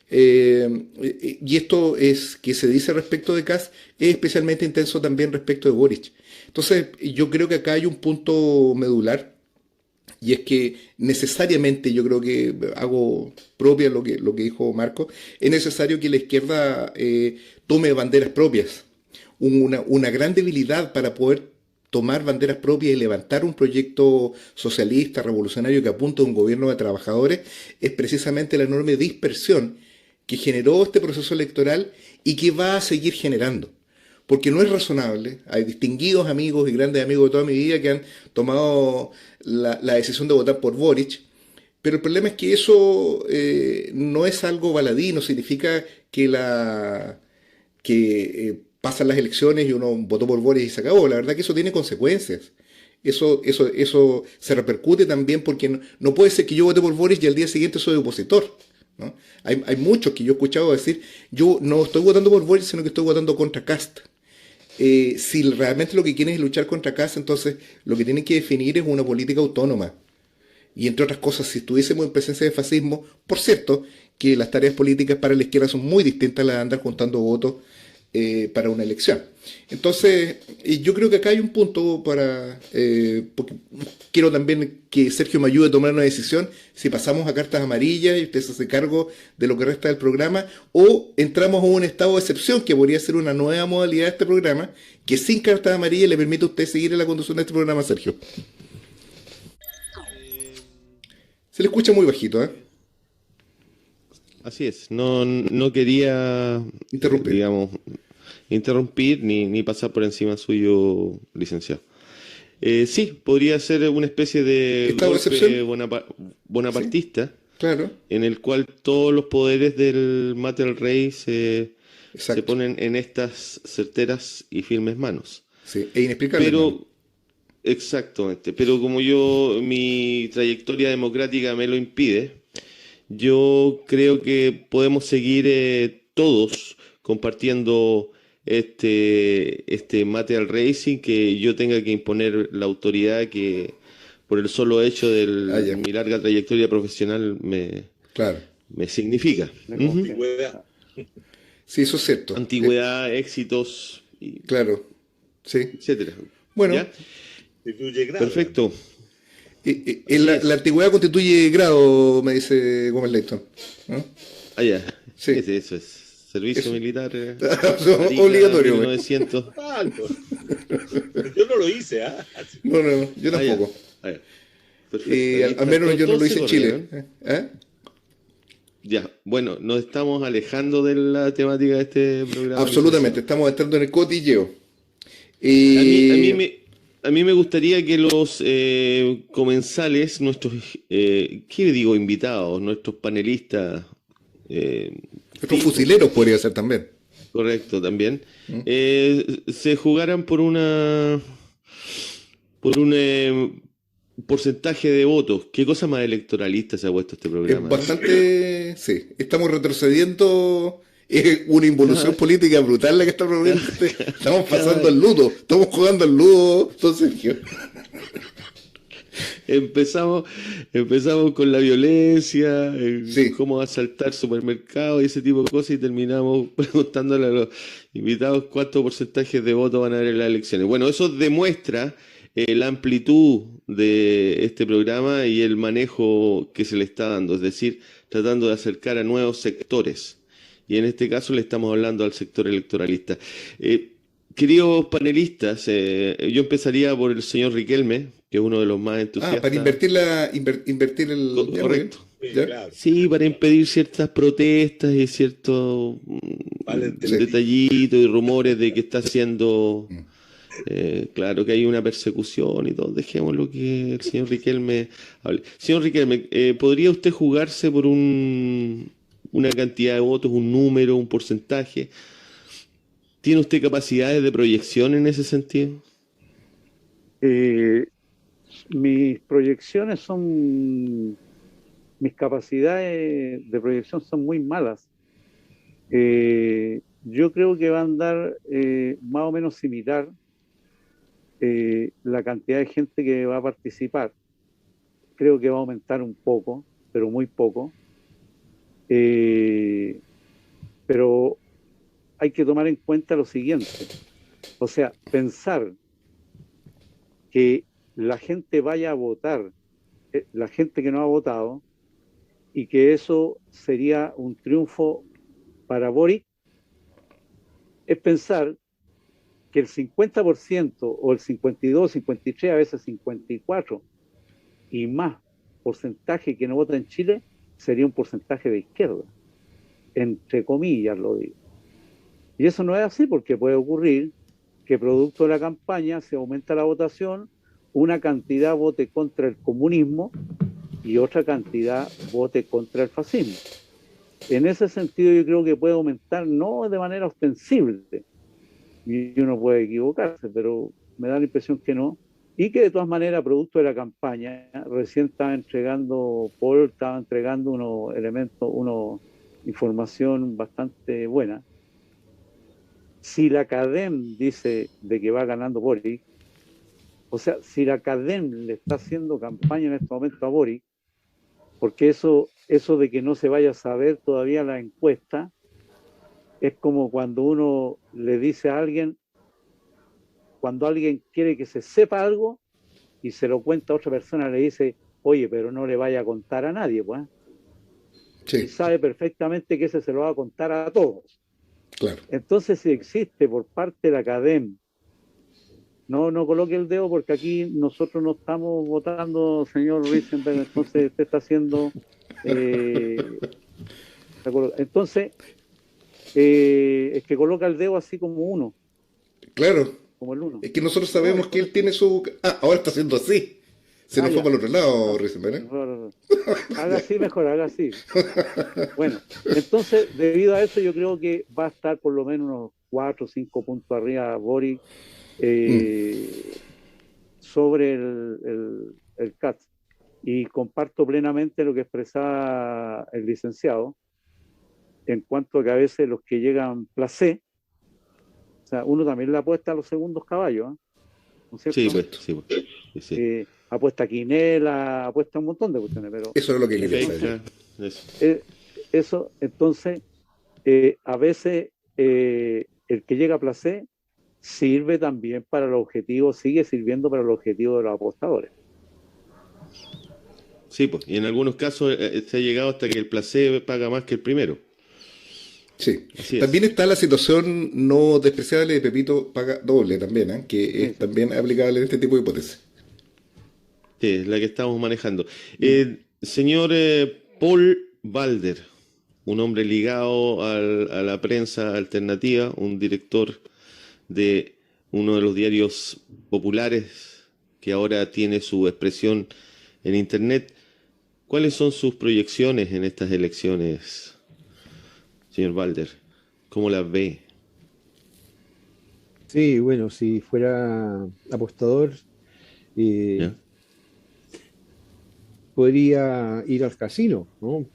Y esto es que se dice respecto de Kast es especialmente intenso también respecto de Boric. Entonces, yo creo que acá hay un punto medular, y es que necesariamente, yo creo que hago propia lo que dijo Marco, es necesario que la izquierda tome banderas propias. Una gran debilidad para poder tomar banderas propias y levantar un proyecto socialista, revolucionario que apunta a un gobierno de trabajadores es precisamente la enorme dispersión que generó este proceso electoral y que va a seguir generando. Porque no es razonable, hay distinguidos amigos y grandes amigos de toda mi vida que han tomado la decisión de votar por Boric, pero el problema es que eso no es algo baladí, no significa que pasan las elecciones y uno votó por Boric y se acabó. La verdad que eso tiene consecuencias. Eso se repercute también porque no puede ser que yo vote por Boric y al día siguiente soy opositor, ¿no? Hay muchos que yo he escuchado decir, yo no estoy votando por Boric, sino que estoy votando contra Kast. Si realmente lo que quieren es luchar contra Kast, entonces lo que tienen que definir es una política autónoma. Y entre otras cosas, si estuviésemos en presencia de fascismo, por cierto, que las tareas políticas para la izquierda son muy distintas a las de andar juntando votos para una elección. Entonces, yo creo que acá hay un punto porque quiero también que Sergio me ayude a tomar una decisión, si pasamos a cartas amarillas y usted se hace cargo de lo que resta del programa, o entramos a un estado de excepción, que podría ser una nueva modalidad de este programa, que sin cartas amarillas le permite a usted seguir en la conducción de este programa, Sergio. Se le escucha muy bajito, ¿eh? Así es, no quería interrumpir ni pasar por encima suyo, licenciado. Sí, podría ser una especie de golpe bonapartista, sí, claro, en el cual todos los poderes del Mate al Rey se ponen en estas certeras y firmes manos. Sí, e inexplicable. Pero, exactamente, pero como mi trayectoria democrática me lo impide, yo creo que podemos seguir todos compartiendo este mate al rey sin que yo tenga que imponer la autoridad que por el solo hecho de mi larga trayectoria profesional me significa. Antigüedad. Sí, eso es cierto. Antigüedad, éxitos, claro, sí, etcétera. Bueno, ¿ya? Perfecto. La antigüedad constituye grado, me dice Gómez Leighton, ¿no? Ya. Sí. Eso es. Servicio militar. Obligatorio. 1900. Yo no lo hice, ¿ah? No, yo tampoco. Perfecto. Al menos yo no lo hice en Chile. Ya, bueno, nos estamos alejando de la temática de este programa. Absolutamente, estamos entrando en el cotilleo. A mí me gustaría que los comensales, nuestros, ¿qué digo? Invitados, nuestros panelistas. Nuestros fusileros podría ser también. Correcto, también. Se jugaran por un porcentaje de votos. ¿Qué cosa más electoralista se ha puesto este programa? Es bastante, sí. Estamos retrocediendo. Es una involución política brutal la que está promoviendo. Estamos pasando al ludo. Estamos jugando al ludo, don Sergio. Empezamos con la violencia, sí, cómo asaltar supermercados y ese tipo de cosas, y terminamos preguntándole a los invitados cuántos porcentajes de votos van a haber en las elecciones. Bueno, eso demuestra la amplitud de este programa y el manejo que se le está dando, es decir, tratando de acercar a nuevos sectores. Y en este caso le estamos hablando al sector electoralista. Queridos panelistas, yo empezaría por el señor Riquelme, que es uno de los más entusiastas. Para invertir el... Correcto. Claro. Sí, para impedir ciertas protestas y ciertos detallitos y rumores de que está haciendo... claro que hay una persecución y todo. Dejémoslo que el señor Riquelme hable. Señor Riquelme, ¿podría usted jugarse por una cantidad de votos, un número, un porcentaje? ¿Tiene usted capacidades de proyección en ese sentido? Mis proyecciones son... Mis capacidades de proyección son muy malas. Yo creo que va a andar más o menos similar la cantidad de gente que va a participar. Creo que va a aumentar un poco, pero muy poco. Pero hay que tomar en cuenta lo siguiente. O sea, pensar que la gente vaya a votar, la gente que no ha votado, y que eso sería un triunfo para Boric, es pensar que el 50% o el 52, 53, a veces 54 y más porcentaje que no vota en Chile sería un porcentaje de izquierda. entre comillas lo digo. Y eso no es así, porque puede ocurrir que producto de la campaña se aumenta la votación, una cantidad vote contra el comunismo y otra cantidad vote contra el fascismo. En ese sentido yo creo que puede aumentar, no de manera ostensible, y uno puede equivocarse, pero me da la impresión que no, y que de todas maneras, producto de la campaña, recién Paul estaba entregando unos elementos, información bastante buena. Si la CADEM dice de que va ganando Boric, o sea, si la CADEM le está haciendo campaña en este momento a Boric, porque eso de que no se vaya a saber todavía la encuesta, es como cuando uno le dice a alguien, cuando alguien quiere que se sepa algo y se lo cuenta a otra persona, le dice, oye, pero no le vaya a contar a nadie, pues. Sí. Y sabe perfectamente que ese se lo va a contar a todos. Claro. Entonces, si existe por parte de la CADEM, no coloque el dedo porque aquí nosotros no estamos votando, señor Risenberg, entonces usted está haciendo... entonces, es que coloca el dedo así como uno. Claro. Como el uno. Es que nosotros sabemos que él tiene su... ahora está haciendo así. Se nos fue para el otro lado, Risenberg. Haga así mejor, haga así. Bueno, entonces, debido a eso, yo creo que va a estar por lo menos unos 4 o 5 puntos arriba Boric sobre el CAT. Y comparto plenamente lo que expresaba el licenciado en cuanto a que a veces los que llegan placé, o sea, uno también le apuesta a los segundos caballos, ¿no es cierto? Sí. Apuesta a quinela, apuesta a un montón de cuestiones, pero... Eso es lo que quería decir. Eso, entonces, a veces el que llega a placé sirve también para el objetivo, sigue sirviendo para el objetivo de los apostadores. Sí, pues, y en algunos casos se ha llegado hasta que el placé paga más que el primero. Sí, también está la situación no despreciable de Pepito paga doble también, que es también aplicable en este tipo de hipótesis. Sí, es la que estamos manejando. Señor Paul Balder, un hombre ligado a la prensa alternativa, un director de uno de los diarios populares que ahora tiene su expresión en Internet. ¿Cuáles son sus proyecciones en estas elecciones, señor Balder? ¿Cómo las ve? Sí, bueno, si fuera apostador, podría ir al casino, ¿no?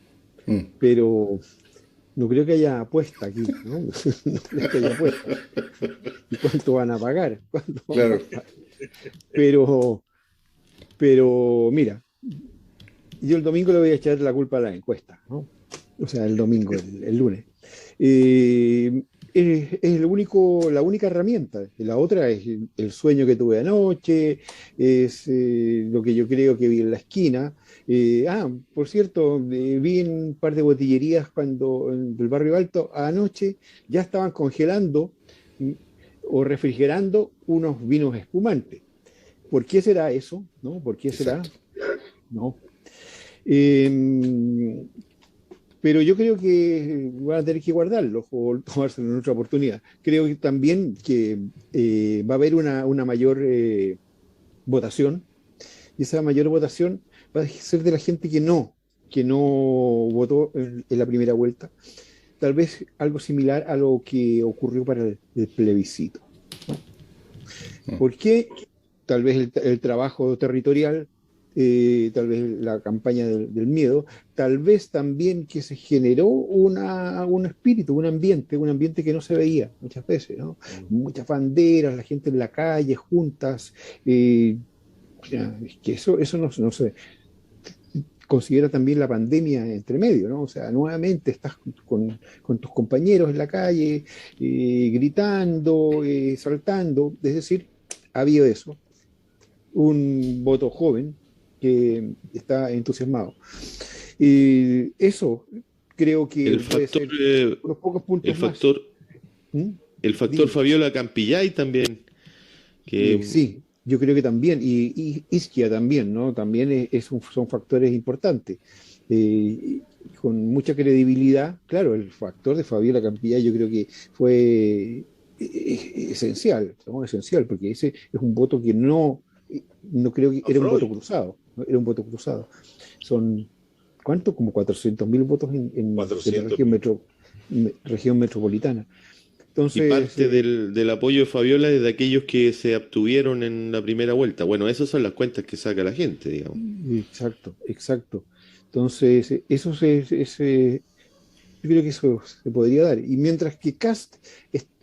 Pero no creo que haya apuesta aquí, ¿no? No creo que haya apuesta. ¿Y cuánto van a pagar? Claro. Pero mira, yo el domingo le voy a echar la culpa a la encuesta, ¿no? O sea, el domingo, el lunes. Es la única herramienta. La otra es el sueño que tuve anoche, es lo que yo creo que vi en la esquina. Por cierto, vi en un par de botillerías del Barrio Alto anoche ya estaban congelando o refrigerando unos vinos espumantes. ¿Por qué será eso? ¿No? ¿Por qué será? Exacto. No. Pero yo creo que van a tener que guardarlos o tomárselo en otra oportunidad. Creo que también que va a haber una mayor votación, y esa mayor votación va a ser de la gente que no votó en la primera vuelta. Tal vez algo similar a lo que ocurrió para el plebiscito. ¿Por qué? Tal vez el trabajo territorial, tal vez la campaña del miedo, tal vez también que se generó un espíritu, un ambiente que no se veía muchas veces, ¿no? Muchas banderas, la gente en la calle, juntas, es que eso no se considera también la pandemia entre medio, ¿no? O sea, nuevamente estás con tus compañeros en la calle, gritando, saltando, es decir, ha habido eso. Un voto joven que está entusiasmado. Eso creo que el factor, unos pocos puntos más. El factor Fabiola Campillay también. Sí, yo creo que también. Y Isquia también, ¿no? También son factores importantes. con mucha credibilidad. Claro, el factor de Fabiola Campilla yo creo que fue esencial, ¿no? Esencial, porque ese es un voto que no creo que era un voto cruzado, ¿no? Era un voto cruzado. Son, ¿cuánto? Como 400.000 votos en la región metropolitana. Entonces, y parte del apoyo de Fabiola es de aquellos que se abstuvieron en la primera vuelta. Bueno, esas son las cuentas que saca la gente, digamos. Exacto, exacto. Entonces, yo creo que eso se podría dar. Y mientras que Kast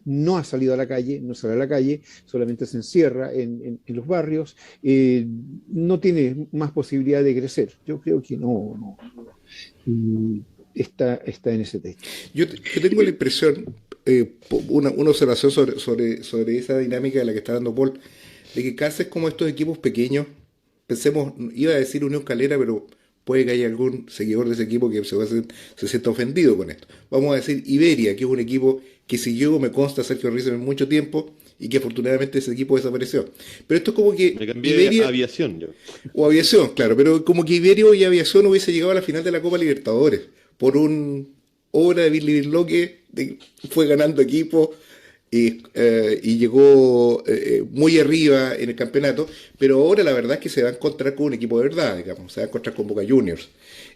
no ha salido a la calle, no sale a la calle, solamente se encierra en los barrios, no tiene más posibilidad de crecer. Yo creo que no. Está en ese techo. Yo tengo la impresión, una observación sobre esa dinámica de la que está dando Paul, de que Kast es como estos equipos pequeños. Pensemos, iba a decir Unión Calera, pero puede que haya algún seguidor de ese equipo que se sienta ofendido con esto. Vamos a decir Iberia, que es un equipo que siguió, me consta, Sergio Rizzo en mucho tiempo, y que afortunadamente ese equipo desapareció. Pero esto es como que me cambié Iberia, a Aviación yo. O Aviación, claro, pero como que Iberia y Aviación hubiese llegado a la final de la Copa Libertadores por obra de Billy Birló que fue ganando equipo y llegó muy arriba en el campeonato, pero ahora la verdad es que se va a encontrar con un equipo de verdad, digamos, se va a encontrar con Boca Juniors.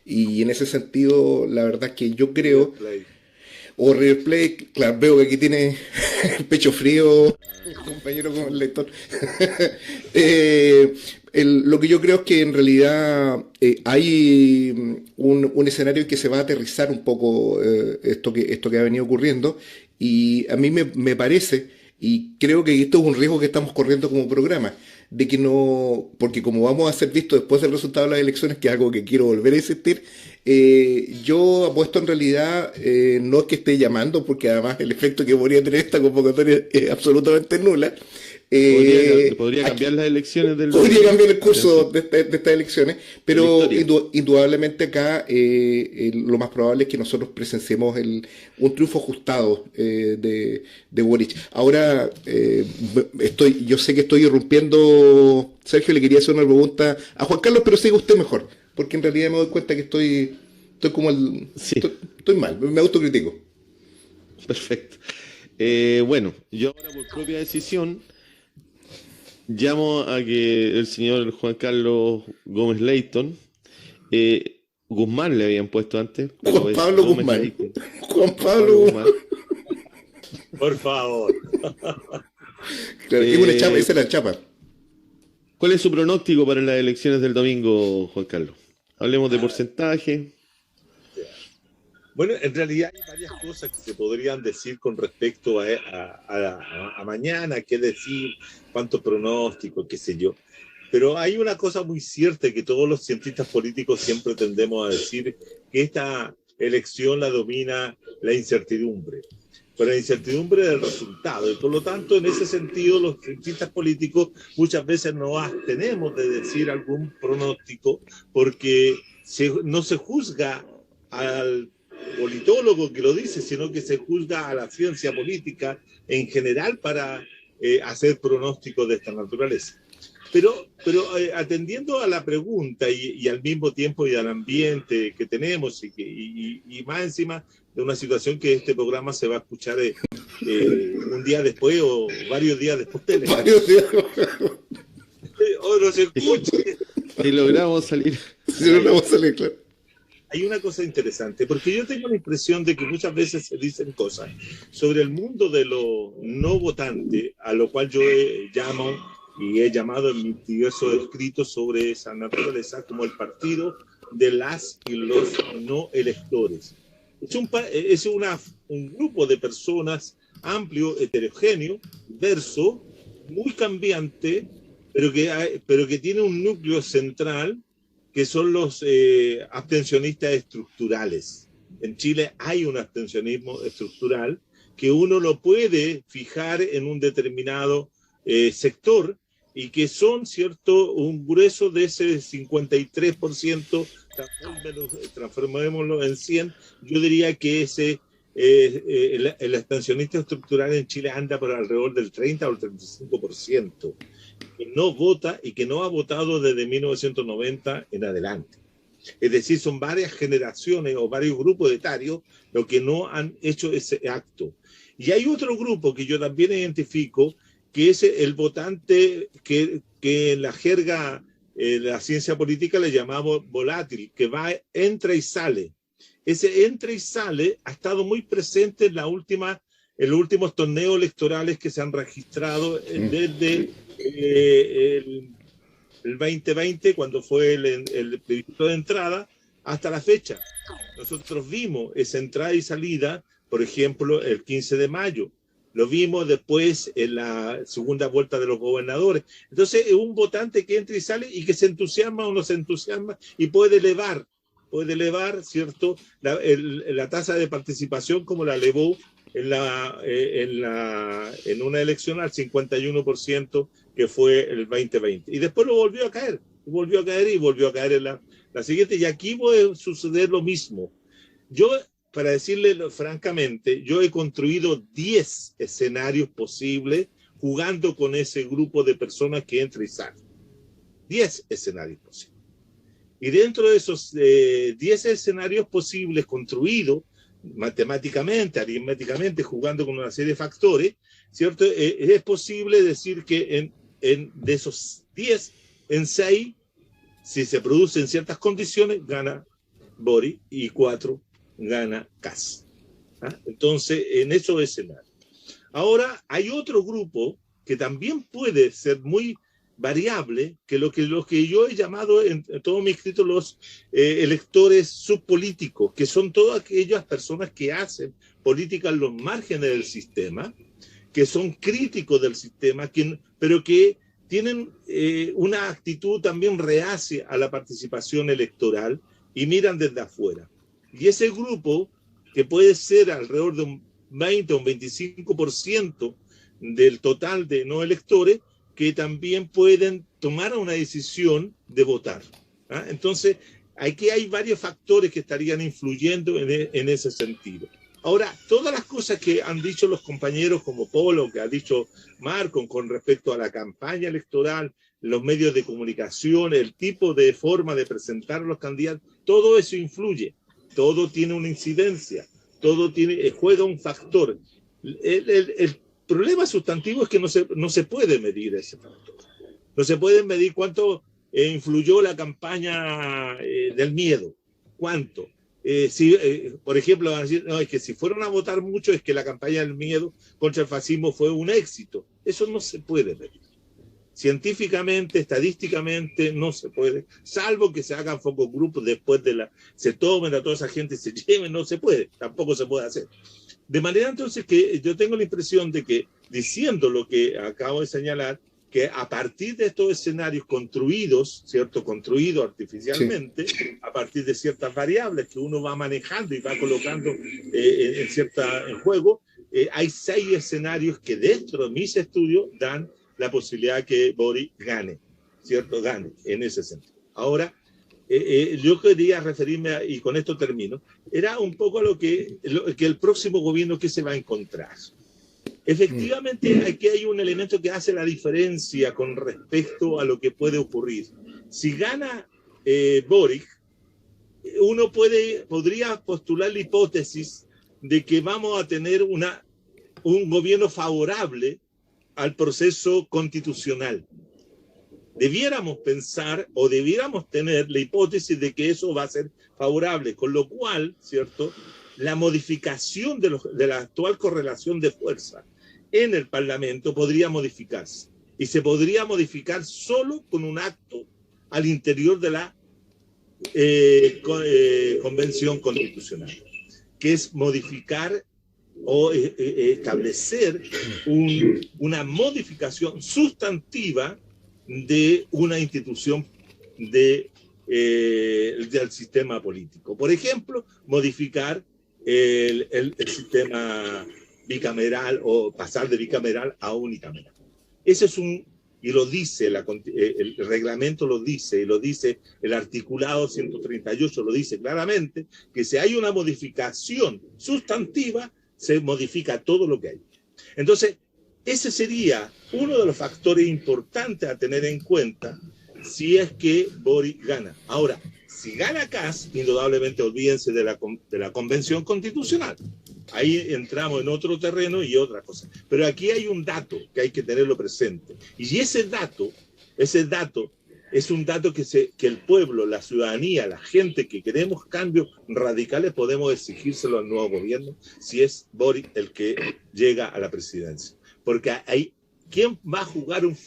Y en ese sentido, la verdad es que yo creo... O River Plate, claro, veo que aquí tiene el pecho frío, el compañero con el lector. Lo que yo creo es que en realidad hay un escenario en que se va a aterrizar un poco esto que ha venido ocurriendo, y a mí me parece, y creo que esto es un riesgo que estamos corriendo como programa, de que no, porque como vamos a ser vistos después del resultado de las elecciones, que es algo que quiero volver a insistir, yo apuesto en realidad, no es que esté llamando, porque además el efecto que podría tener esta convocatoria es absolutamente nula. Podría cambiar las elecciones del... Podría cambiar el curso de estas elecciones, pero indudablemente acá lo más probable es que nosotros presenciemos un triunfo ajustado de Boric. Ahora, yo sé que estoy irrumpiendo. Sergio, le quería hacer una pregunta a Juan Carlos, pero siga usted mejor, porque en realidad me doy cuenta que estoy como sí. estoy mal, me autocritico. Perfecto. Bueno, yo ahora por propia decisión llamo a que el señor Juan Carlos Gómez Leighton, Guzmán le habían puesto antes. Juan Pablo Guzmán. Juan Pablo Guzmán. Por favor. Claro, es una chapa, esa es la chapa. ¿Cuál es su pronóstico para las elecciones del domingo, Juan Carlos? Hablemos de porcentaje. Bueno, en realidad hay varias cosas que se podrían decir con respecto a mañana, qué decir, cuántos pronósticos, qué sé yo. Pero hay una cosa muy cierta que todos los cientistas políticos siempre tendemos a decir, que esta elección la domina la incertidumbre. Pero la incertidumbre del resultado. Y por lo tanto, en ese sentido, los cientistas políticos muchas veces nos abstenemos de decir algún pronóstico porque no se juzga al politólogo que lo dice, sino que se juzga a la ciencia política en general para hacer pronósticos de esta naturaleza. Pero atendiendo a la pregunta y al mismo tiempo y al ambiente que tenemos y más encima de una situación que este programa se va a escuchar un día después o varios días después de varios días. O no se escuche. Si logramos salir. Claro. Hay una cosa interesante, porque yo tengo la impresión de que muchas veces se dicen cosas sobre el mundo de lo no votante, a lo cual yo llamo y he llamado en mis diversos escritos sobre esa naturaleza como el partido de las y los no electores. Es un grupo de personas amplio, heterogéneo, diverso, muy cambiante, pero que tiene un núcleo central que son los abstencionistas estructurales. En Chile hay un abstencionismo estructural que uno lo puede fijar en un determinado sector y que son, ¿cierto?, un grueso de ese 53%, transformémoslo en 100, yo diría que el abstencionista estructural en Chile anda por alrededor del 30 o el 35%. Que no vota y que no ha votado desde 1990 en adelante. Es decir, son varias generaciones o varios grupos etarios los que no han hecho ese acto. Y hay otro grupo que yo también identifico, que es el votante que en la jerga de la ciencia política le llamamos volátil, que va, entra y sale. Ese entra y sale ha estado muy presente en los últimos torneos electorales que se han registrado desde el 2020, cuando fue el plebiscito de entrada, hasta la fecha. Nosotros vimos esa entrada y salida, por ejemplo, el 15 de mayo. Lo vimos después en la segunda vuelta de los gobernadores. Entonces, es un votante que entra y sale y que se entusiasma o no se entusiasma y puede elevar, ¿cierto?, la tasa de participación, como la elevó en una elección al 51%, que fue el 2020. Y después lo volvió a caer, en la siguiente. Y aquí puede suceder lo mismo. Yo, para decirle francamente, yo he construido 10 escenarios posibles jugando con ese grupo de personas que entra y sale. 10 escenarios posibles. Y dentro de esos 10 escenarios posibles construidos matemáticamente, aritméticamente, jugando con una serie de factores, ¿cierto? Es posible decir que de esos 10, en 6, si se producen ciertas condiciones, gana Boric, y 4 gana Kast. ¿Ah? Entonces, en esos escenarios. Ahora, hay otro grupo que también puede ser muy variable, que lo que yo he llamado en todo mi escrito los electores subpolíticos, que son todas aquellas personas que hacen política en los márgenes del sistema, que son críticos del sistema, pero que tienen una actitud también reacia a la participación electoral y miran desde afuera. Y ese grupo, que puede ser alrededor de un 20 o un 25% del total de no electores, que también pueden tomar una decisión de votar. ¿Ah? Entonces, aquí hay varios factores que estarían influyendo en ese sentido. Ahora, todas las cosas que han dicho los compañeros como Polo, que ha dicho Marco, con respecto a la campaña electoral, los medios de comunicación, el tipo de forma de presentar a los candidatos, todo eso influye, todo tiene una incidencia, todo juega un factor. El problema sustantivo es que no se puede medir ese factor. No se puede medir cuánto influyó la campaña del miedo. ¿Cuánto? Por ejemplo, van a decir, no, es que si fueron a votar mucho, es que la campaña del miedo contra el fascismo fue un éxito. Eso no se puede medir. Científicamente, estadísticamente, no se puede, salvo que se hagan focus grupos después se tomen a toda esa gente y se lleven, no se puede, tampoco se puede hacer. De manera entonces que yo tengo la impresión de que, diciendo lo que acabo de señalar, que a partir de estos escenarios construidos, ¿cierto? Construidos artificialmente, sí, a partir de ciertas variables que uno va manejando y va colocando en juego, hay 6 escenarios que dentro de mis estudios dan la posibilidad que Boric gane, ¿cierto? Gane en ese sentido. Ahora, yo quería referirme, y con esto termino, era un poco a lo que el próximo gobierno que se va a encontrar. Efectivamente, aquí hay un elemento que hace la diferencia con respecto a lo que puede ocurrir. Si gana Boric, uno podría postular la hipótesis de que vamos a tener un gobierno favorable al proceso constitucional. Debiéramos pensar o debiéramos tener la hipótesis de que eso va a ser favorable, con lo cual, ¿cierto?, la modificación de la actual correlación de fuerza en el Parlamento podría modificarse. Y se podría modificar solo con un acto al interior de la Convención Constitucional, que es modificar o establecer una modificación sustantiva de una institución del sistema político. Por ejemplo, modificar el sistema bicameral o pasar de bicameral a unicameral. Ese es y lo dice el reglamento, lo dice, y lo dice el articulado 138, lo dice claramente, que si hay una modificación sustantiva, se modifica todo lo que hay. Entonces, ese sería uno de los factores importantes a tener en cuenta si es que Boric gana. Ahora, Si gana Kast, indudablemente olvídense de la convención constitucional. Ahí entramos en otro terreno y otra cosa. Pero aquí hay un dato que hay que tenerlo presente. Y ese dato es un dato que el pueblo, la ciudadanía, la gente que queremos cambios radicales, podemos exigírselo al nuevo gobierno si es Boric el que llega a la presidencia. Porque hay ¿quién va a jugar un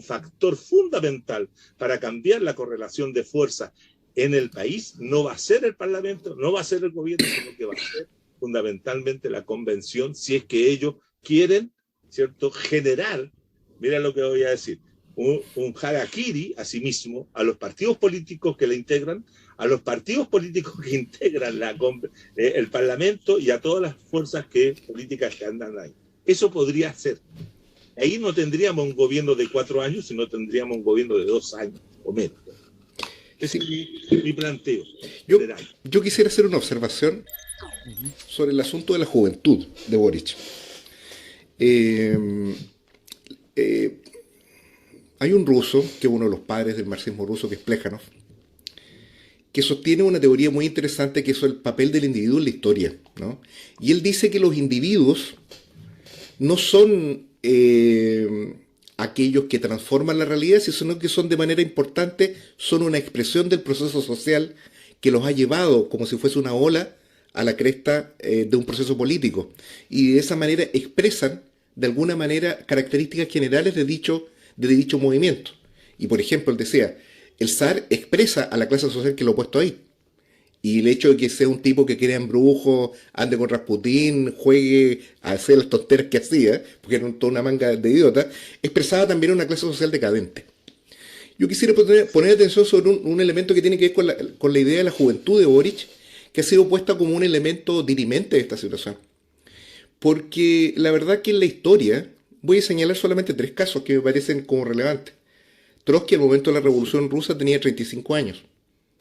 factor fundamental para cambiar la correlación de fuerzas en el país? No va a ser el Parlamento, no va a ser el gobierno, sino que va a ser fundamentalmente la convención, si es que ellos quieren, ¿cierto?, generar, mira lo que voy a decir, un harakiri a sí mismo, a los partidos políticos que le integran, a los partidos políticos que integran el Parlamento y a todas las fuerzas políticas que andan ahí. Eso podría ser. Ahí no tendríamos un gobierno de 4 años, sino tendríamos un gobierno de 2 años o menos. Ese es mi planteo. Yo quisiera hacer una observación sobre el asunto de la juventud de Boric. Hay un ruso, que es uno de los padres del marxismo ruso, que es Plejánov, que sostiene una teoría muy interesante, que es el papel del individuo en la historia, ¿no? Y él dice que los individuos no son aquellos que transforman la realidad, sino que son de manera importante, son una expresión del proceso social que los ha llevado, como si fuese una ola, a la cresta de un proceso político. Y de esa manera expresan, de alguna manera, características generales de dicho movimiento. Y por ejemplo, él decía, el zar expresa a la clase social que lo ha puesto ahí. Y el hecho de que sea un tipo que crea embrujo, ande con Rasputín, juegue a hacer las tonteras que hacía, porque era toda una manga de idiota, expresaba también una clase social decadente. Yo quisiera poner atención sobre un elemento que tiene que ver con la idea de la juventud de Boric, que ha sido puesta como un elemento dirimente de esta situación. Porque la verdad que en la historia, voy a señalar solamente 3 casos que me parecen como relevantes. Trotsky al momento de la Revolución Rusa tenía 35 años,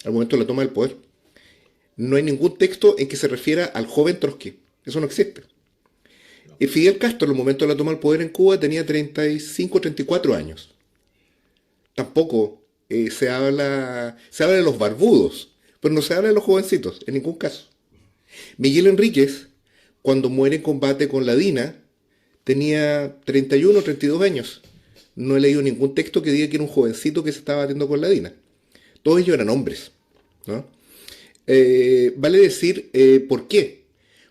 al momento de la toma del poder. No hay ningún texto en que se refiera al joven Trotsky. Eso no existe. Y Fidel Castro, en el momento de la toma del poder en Cuba, tenía 35, 34 años. Tampoco se habla de los barbudos, pero no se habla de los jovencitos, en ningún caso. Miguel Enríquez, cuando muere en combate con la DINA, tenía 31 o 32 años. No he leído ningún texto que diga que era un jovencito que se estaba batiendo con la DINA. Todos ellos eran hombres, ¿no? Vale decir, ¿por qué?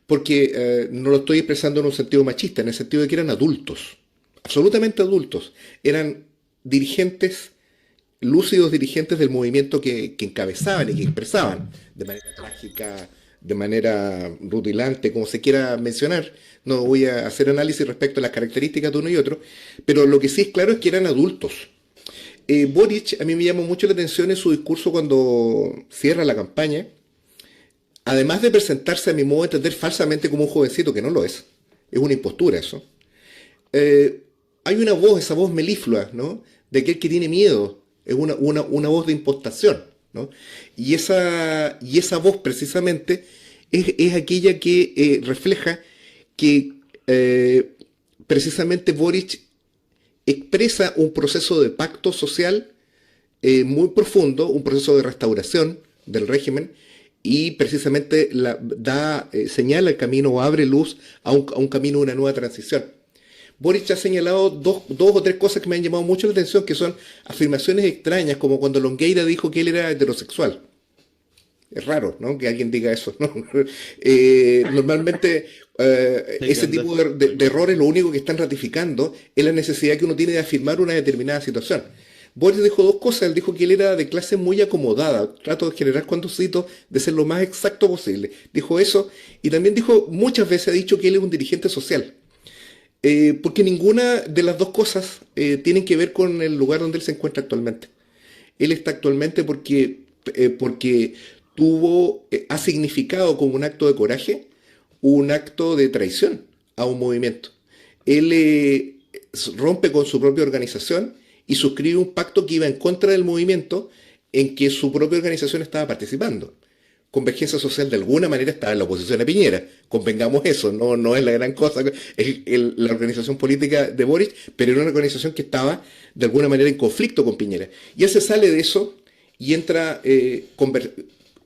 Porque no lo estoy expresando en un sentido machista, en el sentido de que eran adultos, absolutamente adultos. Eran dirigentes, lúcidos dirigentes del movimiento que encabezaban y que expresaban de manera trágica, de manera rutilante, como se quiera mencionar. No voy a hacer análisis respecto a las características de uno y otro, pero lo que sí es claro es que eran adultos. Boric, a mí me llamó mucho la atención en su discurso cuando cierra la campaña, además de presentarse, a mi modo de entender, falsamente como un jovencito, que no lo es una impostura eso. Hay una voz, esa voz meliflua, ¿no?, de aquel que tiene miedo, es una voz de impostación, ¿no? Y esa voz precisamente es aquella que refleja que precisamente Boric expresa un proceso de pacto social muy profundo, un proceso de restauración del régimen, y precisamente señala el camino o abre luz a un camino de una nueva transición. Boric ha señalado dos o tres cosas que me han llamado mucho la atención, que son afirmaciones extrañas, como cuando Longueira dijo que él era heterosexual. Es raro, ¿no?, que alguien diga eso, ¿no? Normalmente ese tipo de errores lo único que están ratificando es la necesidad que uno tiene de afirmar una determinada situación. Boris dijo 2 cosas. Él dijo que él era de clase muy acomodada. Trato de generar, cuando cito, de ser lo más exacto posible. Dijo eso, y también dijo, muchas veces ha dicho que él es un dirigente social. Porque ninguna de las 2 cosas tienen que ver con el lugar donde él se encuentra actualmente. Él está actualmente porque ha significado como un acto de coraje, un acto de traición a un movimiento. Él rompe con su propia organización y suscribe un pacto que iba en contra del movimiento en que su propia organización estaba participando. Convergencia Social de alguna manera estaba en la oposición a Piñera, convengamos eso, no es la gran cosa, la organización política de Boric, pero era una organización que estaba de alguna manera en conflicto con Piñera. Y él se sale de eso y entra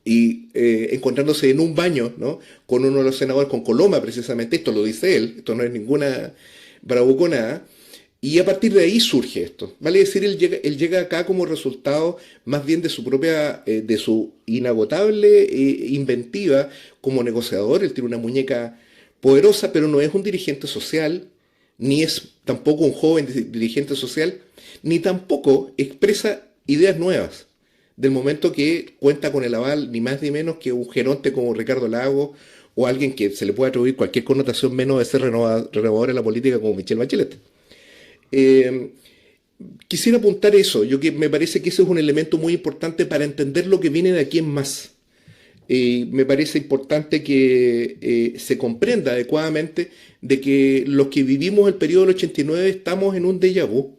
encontrándose en un baño, ¿no?, con uno de los senadores, con Coloma precisamente, esto lo dice él, esto no es ninguna bravuconada, y a partir de ahí surge esto. Vale decir, él llega acá como resultado más bien de su propia, de su inagotable inventiva como negociador. Él tiene una muñeca poderosa, pero no es un dirigente social, ni es tampoco un joven dirigente social, ni tampoco expresa ideas nuevas, del momento que cuenta con el aval ni más ni menos que un geronte como Ricardo Lagos, o alguien que se le pueda atribuir cualquier connotación menos de ser renovador en la política como Michelle Bachelet. Quisiera apuntar eso, me parece que ese es un elemento muy importante para entender lo que viene de aquí en más. Me parece importante que se comprenda adecuadamente de que los que vivimos el periodo del 89 estamos en un déjà vu.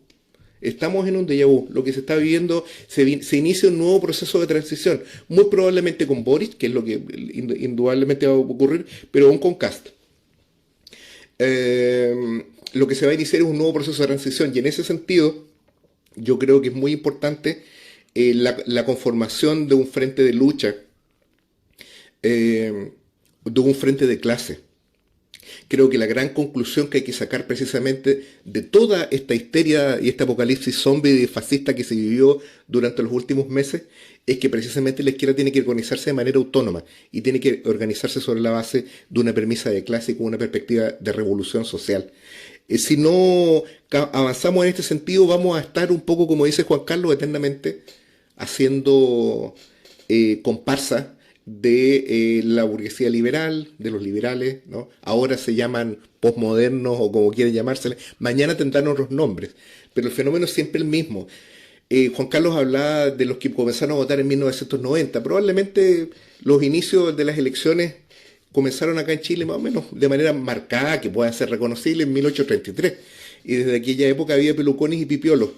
Estamos en un déjà vu. Lo que se está viviendo, se inicia un nuevo proceso de transición, muy probablemente con Boris, que es lo que indudablemente va a ocurrir, pero aún con Kast. Lo que se va a iniciar es un nuevo proceso de transición, y en ese sentido yo creo que es muy importante la conformación de un frente de lucha, de un frente de clase. Creo que la gran conclusión que hay que sacar precisamente de toda esta histeria y este apocalipsis zombie y fascista que se vivió durante los últimos meses es que precisamente la izquierda tiene que organizarse de manera autónoma y tiene que organizarse sobre la base de una premisa de clase y con una perspectiva de revolución social. Si no avanzamos en este sentido, vamos a estar un poco, como dice Juan Carlos, eternamente haciendo comparsa de la burguesía liberal, de los liberales, ¿no? Ahora se llaman posmodernos o como quieren llamársele, mañana tendrán otros nombres, pero el fenómeno es siempre el mismo. Juan Carlos hablaba de los que comenzaron a votar en 1990, probablemente los inicios de las elecciones comenzaron acá en Chile más o menos de manera marcada, que pueda ser reconocible, en 1833, y desde aquella época había pelucones y pipiolos.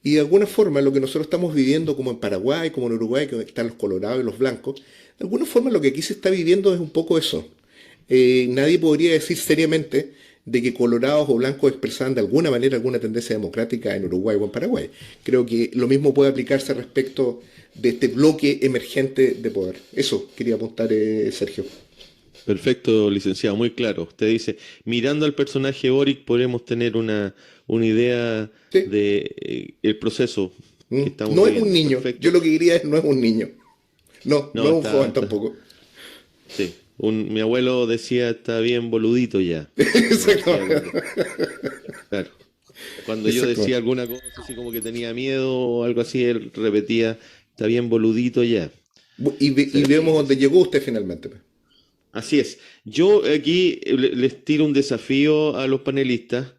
Y de alguna forma lo que nosotros estamos viviendo, como en Paraguay, como en Uruguay, que están los colorados y los blancos, de alguna forma lo que aquí se está viviendo es un poco eso. Nadie podría decir seriamente de que colorados o blancos expresaban de alguna manera alguna tendencia democrática en Uruguay o en Paraguay. Creo que lo mismo puede aplicarse respecto de este bloque emergente de poder. Eso quería apuntar, Sergio. Perfecto, licenciado, muy claro. Usted dice, mirando al personaje Boric podemos tener una idea de el proceso que estamos no viviendo. Es un niño. Perfecto. Yo lo que diría es no es un niño. No es un joven tampoco. Sí, mi abuelo decía está bien boludito ya. Exactamente. Claro. Cuando yo decía alguna cosa así como que tenía miedo o algo así, él repetía está bien boludito ya. Y vemos dónde llegó usted finalmente. Así es. Yo aquí les tiro un desafío a los panelistas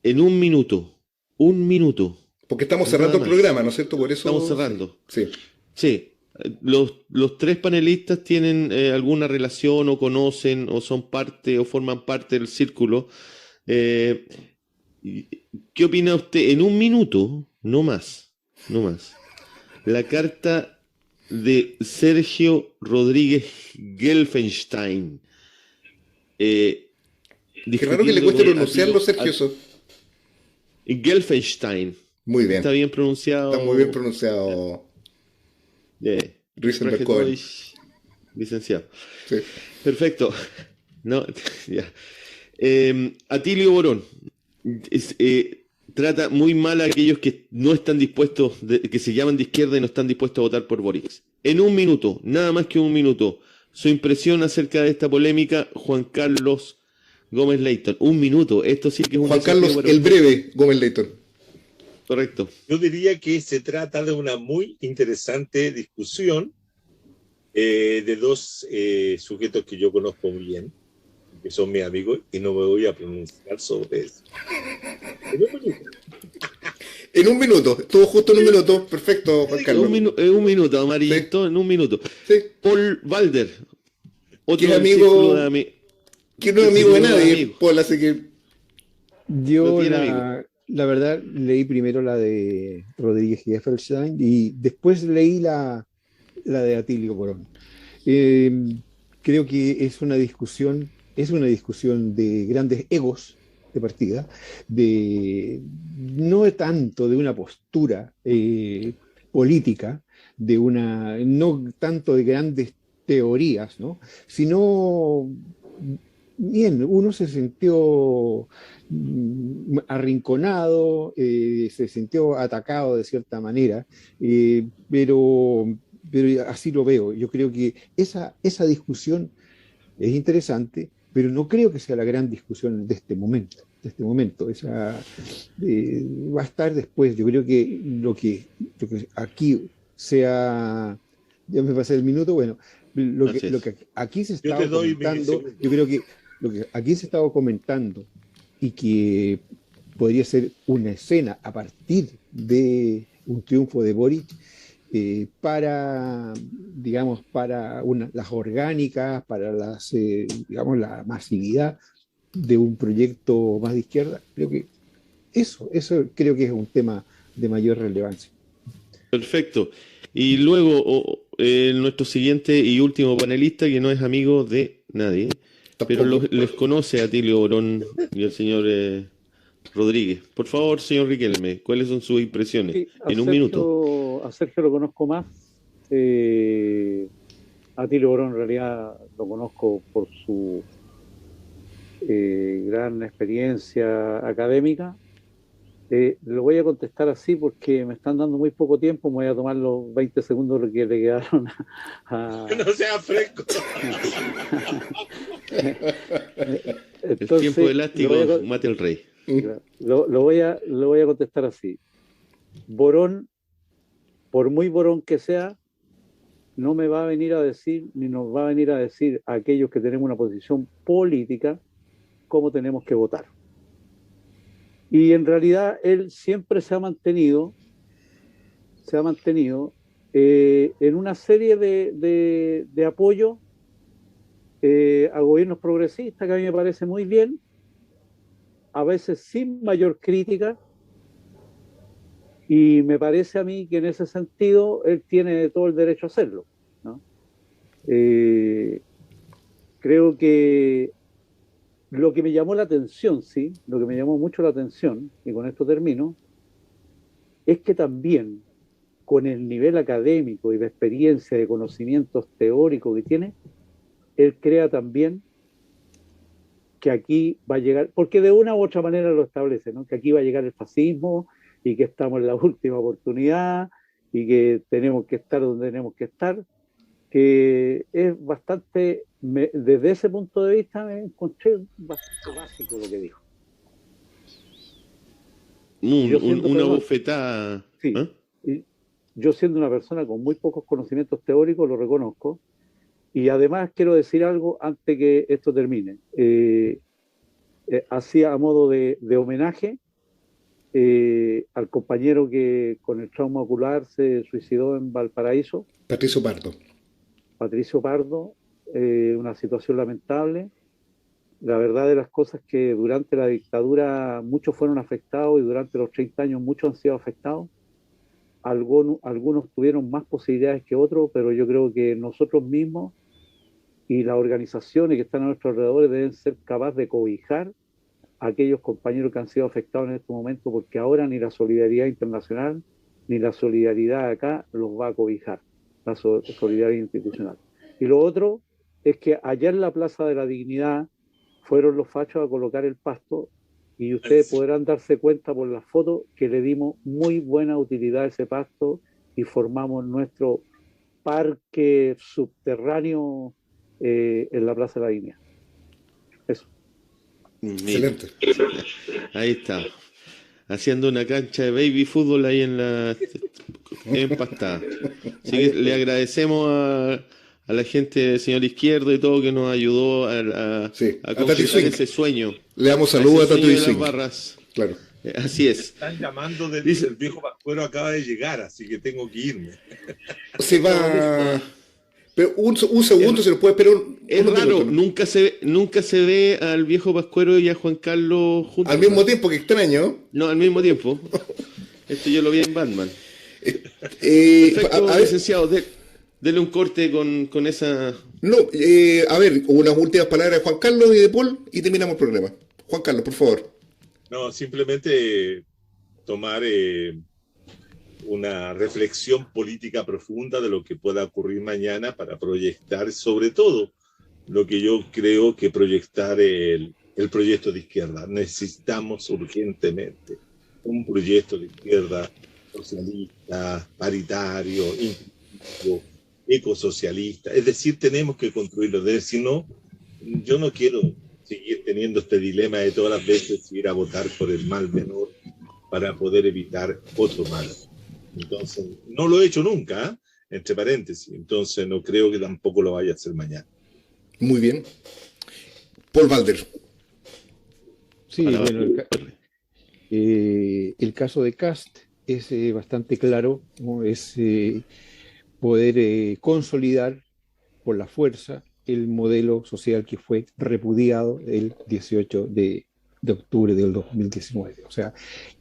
en un minuto. Porque estamos cerrando el programa, ¿no es cierto? Por eso estamos cerrando. Sí. Sí. Los tres panelistas tienen alguna relación o conocen o son parte o forman parte del círculo. ¿Qué opina usted? En un minuto, no más. La carta de Sergio Rodríguez Gelfenstein. Qué raro que le cueste pronunciarlo, Sergio. Eso. Gelfenstein. Muy bien. Está bien pronunciado. Está muy bien pronunciado. Risenberg Cohen. Licenciado. Sí. Perfecto. No, ya. Atilio Borón. Trata muy mal a aquellos que no están dispuestos, que se llaman de izquierda y no están dispuestos a votar por Boric. En un minuto, nada más que un minuto, su impresión acerca de esta polémica, Juan Carlos Gómez Leighton. Un minuto, esto sí que es un Juan Carlos, el breve Gómez Leighton. Correcto. Yo diría que se trata de una muy interesante discusión de dos sujetos que yo conozco muy bien, que son mis amigos, y no me voy a pronunciar sobre eso. En un minuto, estuvo justo en un minuto. Perfecto, Juan Carlos. Un minuto, amarillito, sí. En un minuto. Sí. Paul Walder. Otro que es amigo que no es amigo de nadie, Paul, así que... Yo la verdad leí primero la de Rodríguez Gelfenstein y después leí la de Atilio Borón. Creo que es una discusión de grandes egos de partida, no tanto de una postura política, no tanto de grandes teorías, ¿no? Sino, bien, uno se sintió arrinconado, se sintió atacado de cierta manera, pero así lo veo. Yo creo que esa discusión es interesante, pero no creo que sea la gran discusión de este momento. Esa va a estar después. Yo creo que lo que aquí sea, ya me pasé el minuto, bueno, lo que aquí se estaba comentando, yo creo que lo que aquí se estaba comentando y que podría ser una escena a partir de un triunfo de Boric, para, digamos, para las orgánicas, para digamos, la masividad de un proyecto más de izquierda. Creo que eso creo que es un tema de mayor relevancia. Perfecto. Y luego nuestro siguiente y último panelista, que no es amigo de nadie, pero les conoce a Atilio Borón y al señor Rodríguez. Por favor, señor Riquelme, ¿cuáles son sus impresiones? Sí, en un minuto. A Sergio lo conozco más. A Atilio Borón en realidad lo conozco por su gran experiencia académica. Lo voy a contestar así porque me están dando muy poco tiempo. Me voy a tomar los 20 segundos que le quedaron a... Que no sea fresco. Entonces, el tiempo elástico mate al rey. Lo voy a contestar así. Borón, por muy Borón que sea, no me va a venir a decir, ni nos va a venir a decir a aquellos que tenemos una posición política cómo tenemos que votar. Y en realidad él siempre se ha mantenido en una serie de apoyo a gobiernos progresistas, que a mí me parece muy bien, a veces sin mayor crítica, y me parece a mí que en ese sentido él tiene todo el derecho a hacerlo, ¿no? Creo que lo que me llamó la atención, lo que me llamó mucho la atención, y con esto termino, es que también con el nivel académico y de experiencia, de conocimientos teóricos que tiene, él crea también que aquí va a llegar, porque de una u otra manera lo establece, ¿no? Que aquí va a llegar el fascismo y que estamos en la última oportunidad y que tenemos que estar donde tenemos que estar, que es bastante, desde ese punto de vista me encontré bastante básico lo que dijo. Una bofetada. Sí, y yo siendo una persona con muy pocos conocimientos teóricos lo reconozco, y además quiero decir algo antes que esto termine. Hacía a modo de homenaje al compañero que con el trauma ocular se suicidó en Valparaíso. Patricio Pardo, una situación lamentable. La verdad de las cosas es que durante la dictadura muchos fueron afectados y durante los 30 años muchos han sido afectados. Algunos tuvieron más posibilidades que otros, pero yo creo que nosotros mismos y las organizaciones que están a nuestro alrededor deben ser capaces de cobijar a aquellos compañeros que han sido afectados en este momento, porque ahora ni la solidaridad internacional ni la solidaridad acá los va a cobijar, la solidaridad institucional. Y lo otro es que allá en la Plaza de la Dignidad fueron los fachos a colocar el pasto, y ustedes podrán darse cuenta por las fotos que le dimos muy buena utilidad a ese pasto y formamos nuestro parque subterráneo en la Plaza de la Dignidad. Eso. Excelente. Ahí está. Haciendo una cancha de baby fútbol ahí en empastada. Así que le agradecemos a la gente del señor Izquierdo y todo que nos ayudó a concretar ese sueño. Le damos saludos a Tatu y las barras. Claro. Así es. Están llamando el viejo Pascuero acaba de llegar, así que tengo que irme. Se va. Pero un segundo se lo puede esperar. Es raro, nunca se ve al viejo Pascuero y a Juan Carlos juntos. Al mismo tiempo, que extraño. No, al mismo tiempo. Esto yo lo vi en Batman. Perfecto, licenciado, dele un corte con esa... No, a ver, unas últimas palabras de Juan Carlos y de Paul y terminamos el programa. Juan Carlos, por favor. No, simplemente tomar una reflexión política profunda de lo que pueda ocurrir mañana para proyectar, sobre todo, lo que yo creo que proyectar el proyecto de izquierda. Necesitamos urgentemente un proyecto de izquierda socialista, paritario, inclusivo, ecosocialista. Es decir, tenemos que construirlo. Si no, yo no quiero seguir teniendo este dilema de todas las veces ir a votar por el mal menor para poder evitar otro mal. Entonces, no lo he hecho nunca, entre paréntesis. Entonces, no creo que tampoco lo vaya a hacer mañana. Muy bien. Paul Valder. Sí, bueno, el caso de Kast es bastante claro, ¿no? Es poder consolidar por la fuerza el modelo social que fue repudiado el 18 de octubre del 2019. O sea,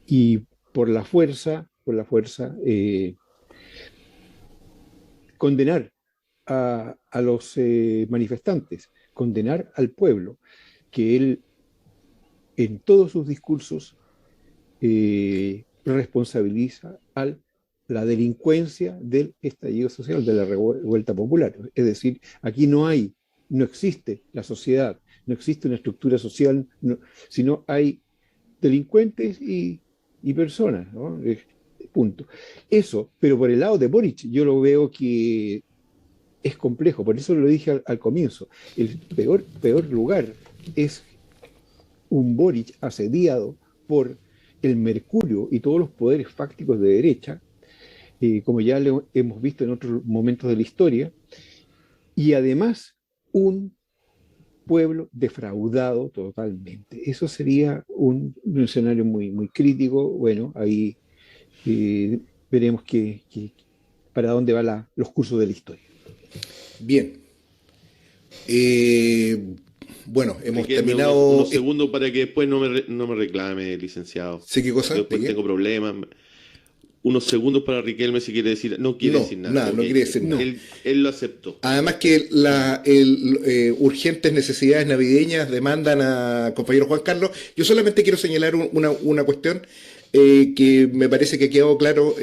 y por la fuerza, condenar a los manifestantes, condenar al pueblo, que él en todos sus discursos responsabiliza a la delincuencia del estallido social, de la revuelta popular. Es decir, aquí no existe la sociedad, no existe una estructura social, sino hay delincuentes y personas, ¿no? Punto. Eso, pero por el lado de Boric, yo lo veo que es complejo, por eso lo dije al comienzo. El peor lugar es un Boric asediado por el Mercurio y todos los poderes fácticos de derecha, como ya lo hemos visto en otros momentos de la historia, y además un pueblo defraudado totalmente. Eso sería un escenario muy, muy crítico. Bueno, ahí veremos para dónde van los cursos de la historia. Bien. Bueno, hemos terminado. Unos segundos para que después no me reclame, licenciado. ¿Sí, qué cosa? Después tengo problemas. Unos segundos para Riquelme si quiere decir. No quiere decir nada. No quiere decir nada. Él lo aceptó. Además que urgentes necesidades navideñas demandan a compañero Juan Carlos. Yo solamente quiero señalar una cuestión que me parece que ha quedado claro.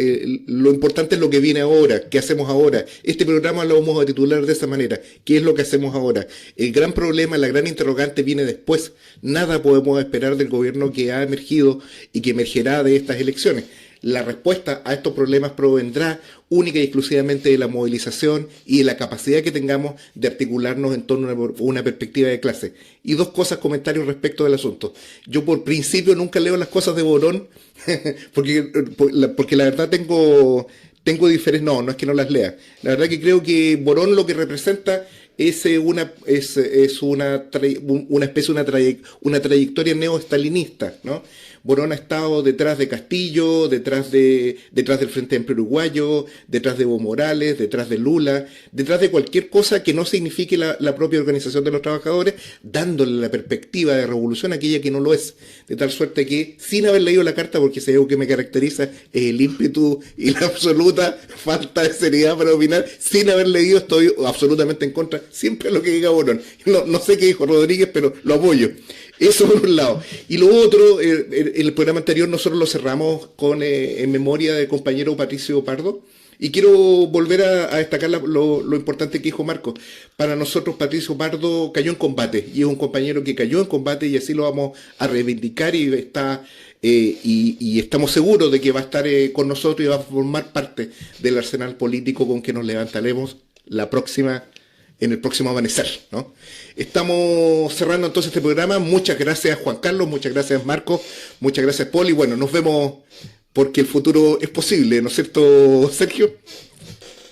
Lo importante es lo que viene ahora, qué hacemos ahora. Este programa lo vamos a titular de esa manera: ¿qué es lo que hacemos ahora? El gran problema, la gran interrogante viene después. Nada podemos esperar del gobierno que ha emergido y que emergerá de estas elecciones. La respuesta a estos problemas provendrá única y exclusivamente de la movilización y de la capacidad que tengamos de articularnos en torno a una perspectiva de clase. Y dos cosas, comentarios respecto del asunto. Yo por principio nunca leo las cosas de Borón, porque la verdad tengo diferentes. No es que no las lea. La verdad que creo que Borón lo que representa es una trayectoria neoestalinista, ¿no? Borón ha estado detrás de Castillo, detrás del Frente Amplio Uruguayo, detrás de Evo Morales, detrás de Lula, detrás de cualquier cosa que no signifique la propia organización de los trabajadores, dándole la perspectiva de revolución a aquella que no lo es. De tal suerte que, sin haber leído la carta, porque si hay algo que me caracteriza es el ímpetu y la absoluta falta de seriedad para opinar, sin haber leído estoy absolutamente en contra siempre de lo que diga Borón. No sé qué dijo Rodríguez, pero lo apoyo. Eso por un lado. Y lo otro, el programa anterior nosotros lo cerramos en memoria del compañero Patricio Pardo. Y quiero volver a destacar lo importante que dijo Marcos. Para nosotros Patricio Pardo cayó en combate. Y es un compañero que cayó en combate y así lo vamos a reivindicar y estamos seguros de que va a estar con nosotros y va a formar parte del arsenal político con que nos levantaremos en el próximo amanecer, ¿no? Estamos cerrando entonces este programa. Muchas gracias Juan Carlos, muchas gracias Marcos, muchas gracias Paul, y bueno, nos vemos porque el futuro es posible, ¿no es cierto, Sergio?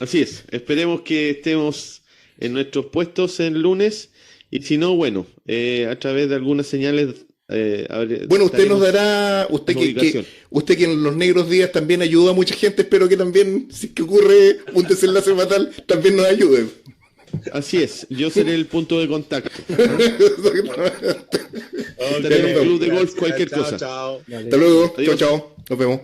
Así es, esperemos que estemos en nuestros puestos el lunes, y si no, bueno, a través de algunas señales. Bueno, usted nos dará, usted que en los negros días también ayuda a mucha gente, espero que también, si que ocurre un desenlace fatal, también nos ayude. Así es, yo seré el punto de contacto. Okay. Estaré en el club de golf, cualquier cosa. Chao. Hasta luego, chao, nos vemos.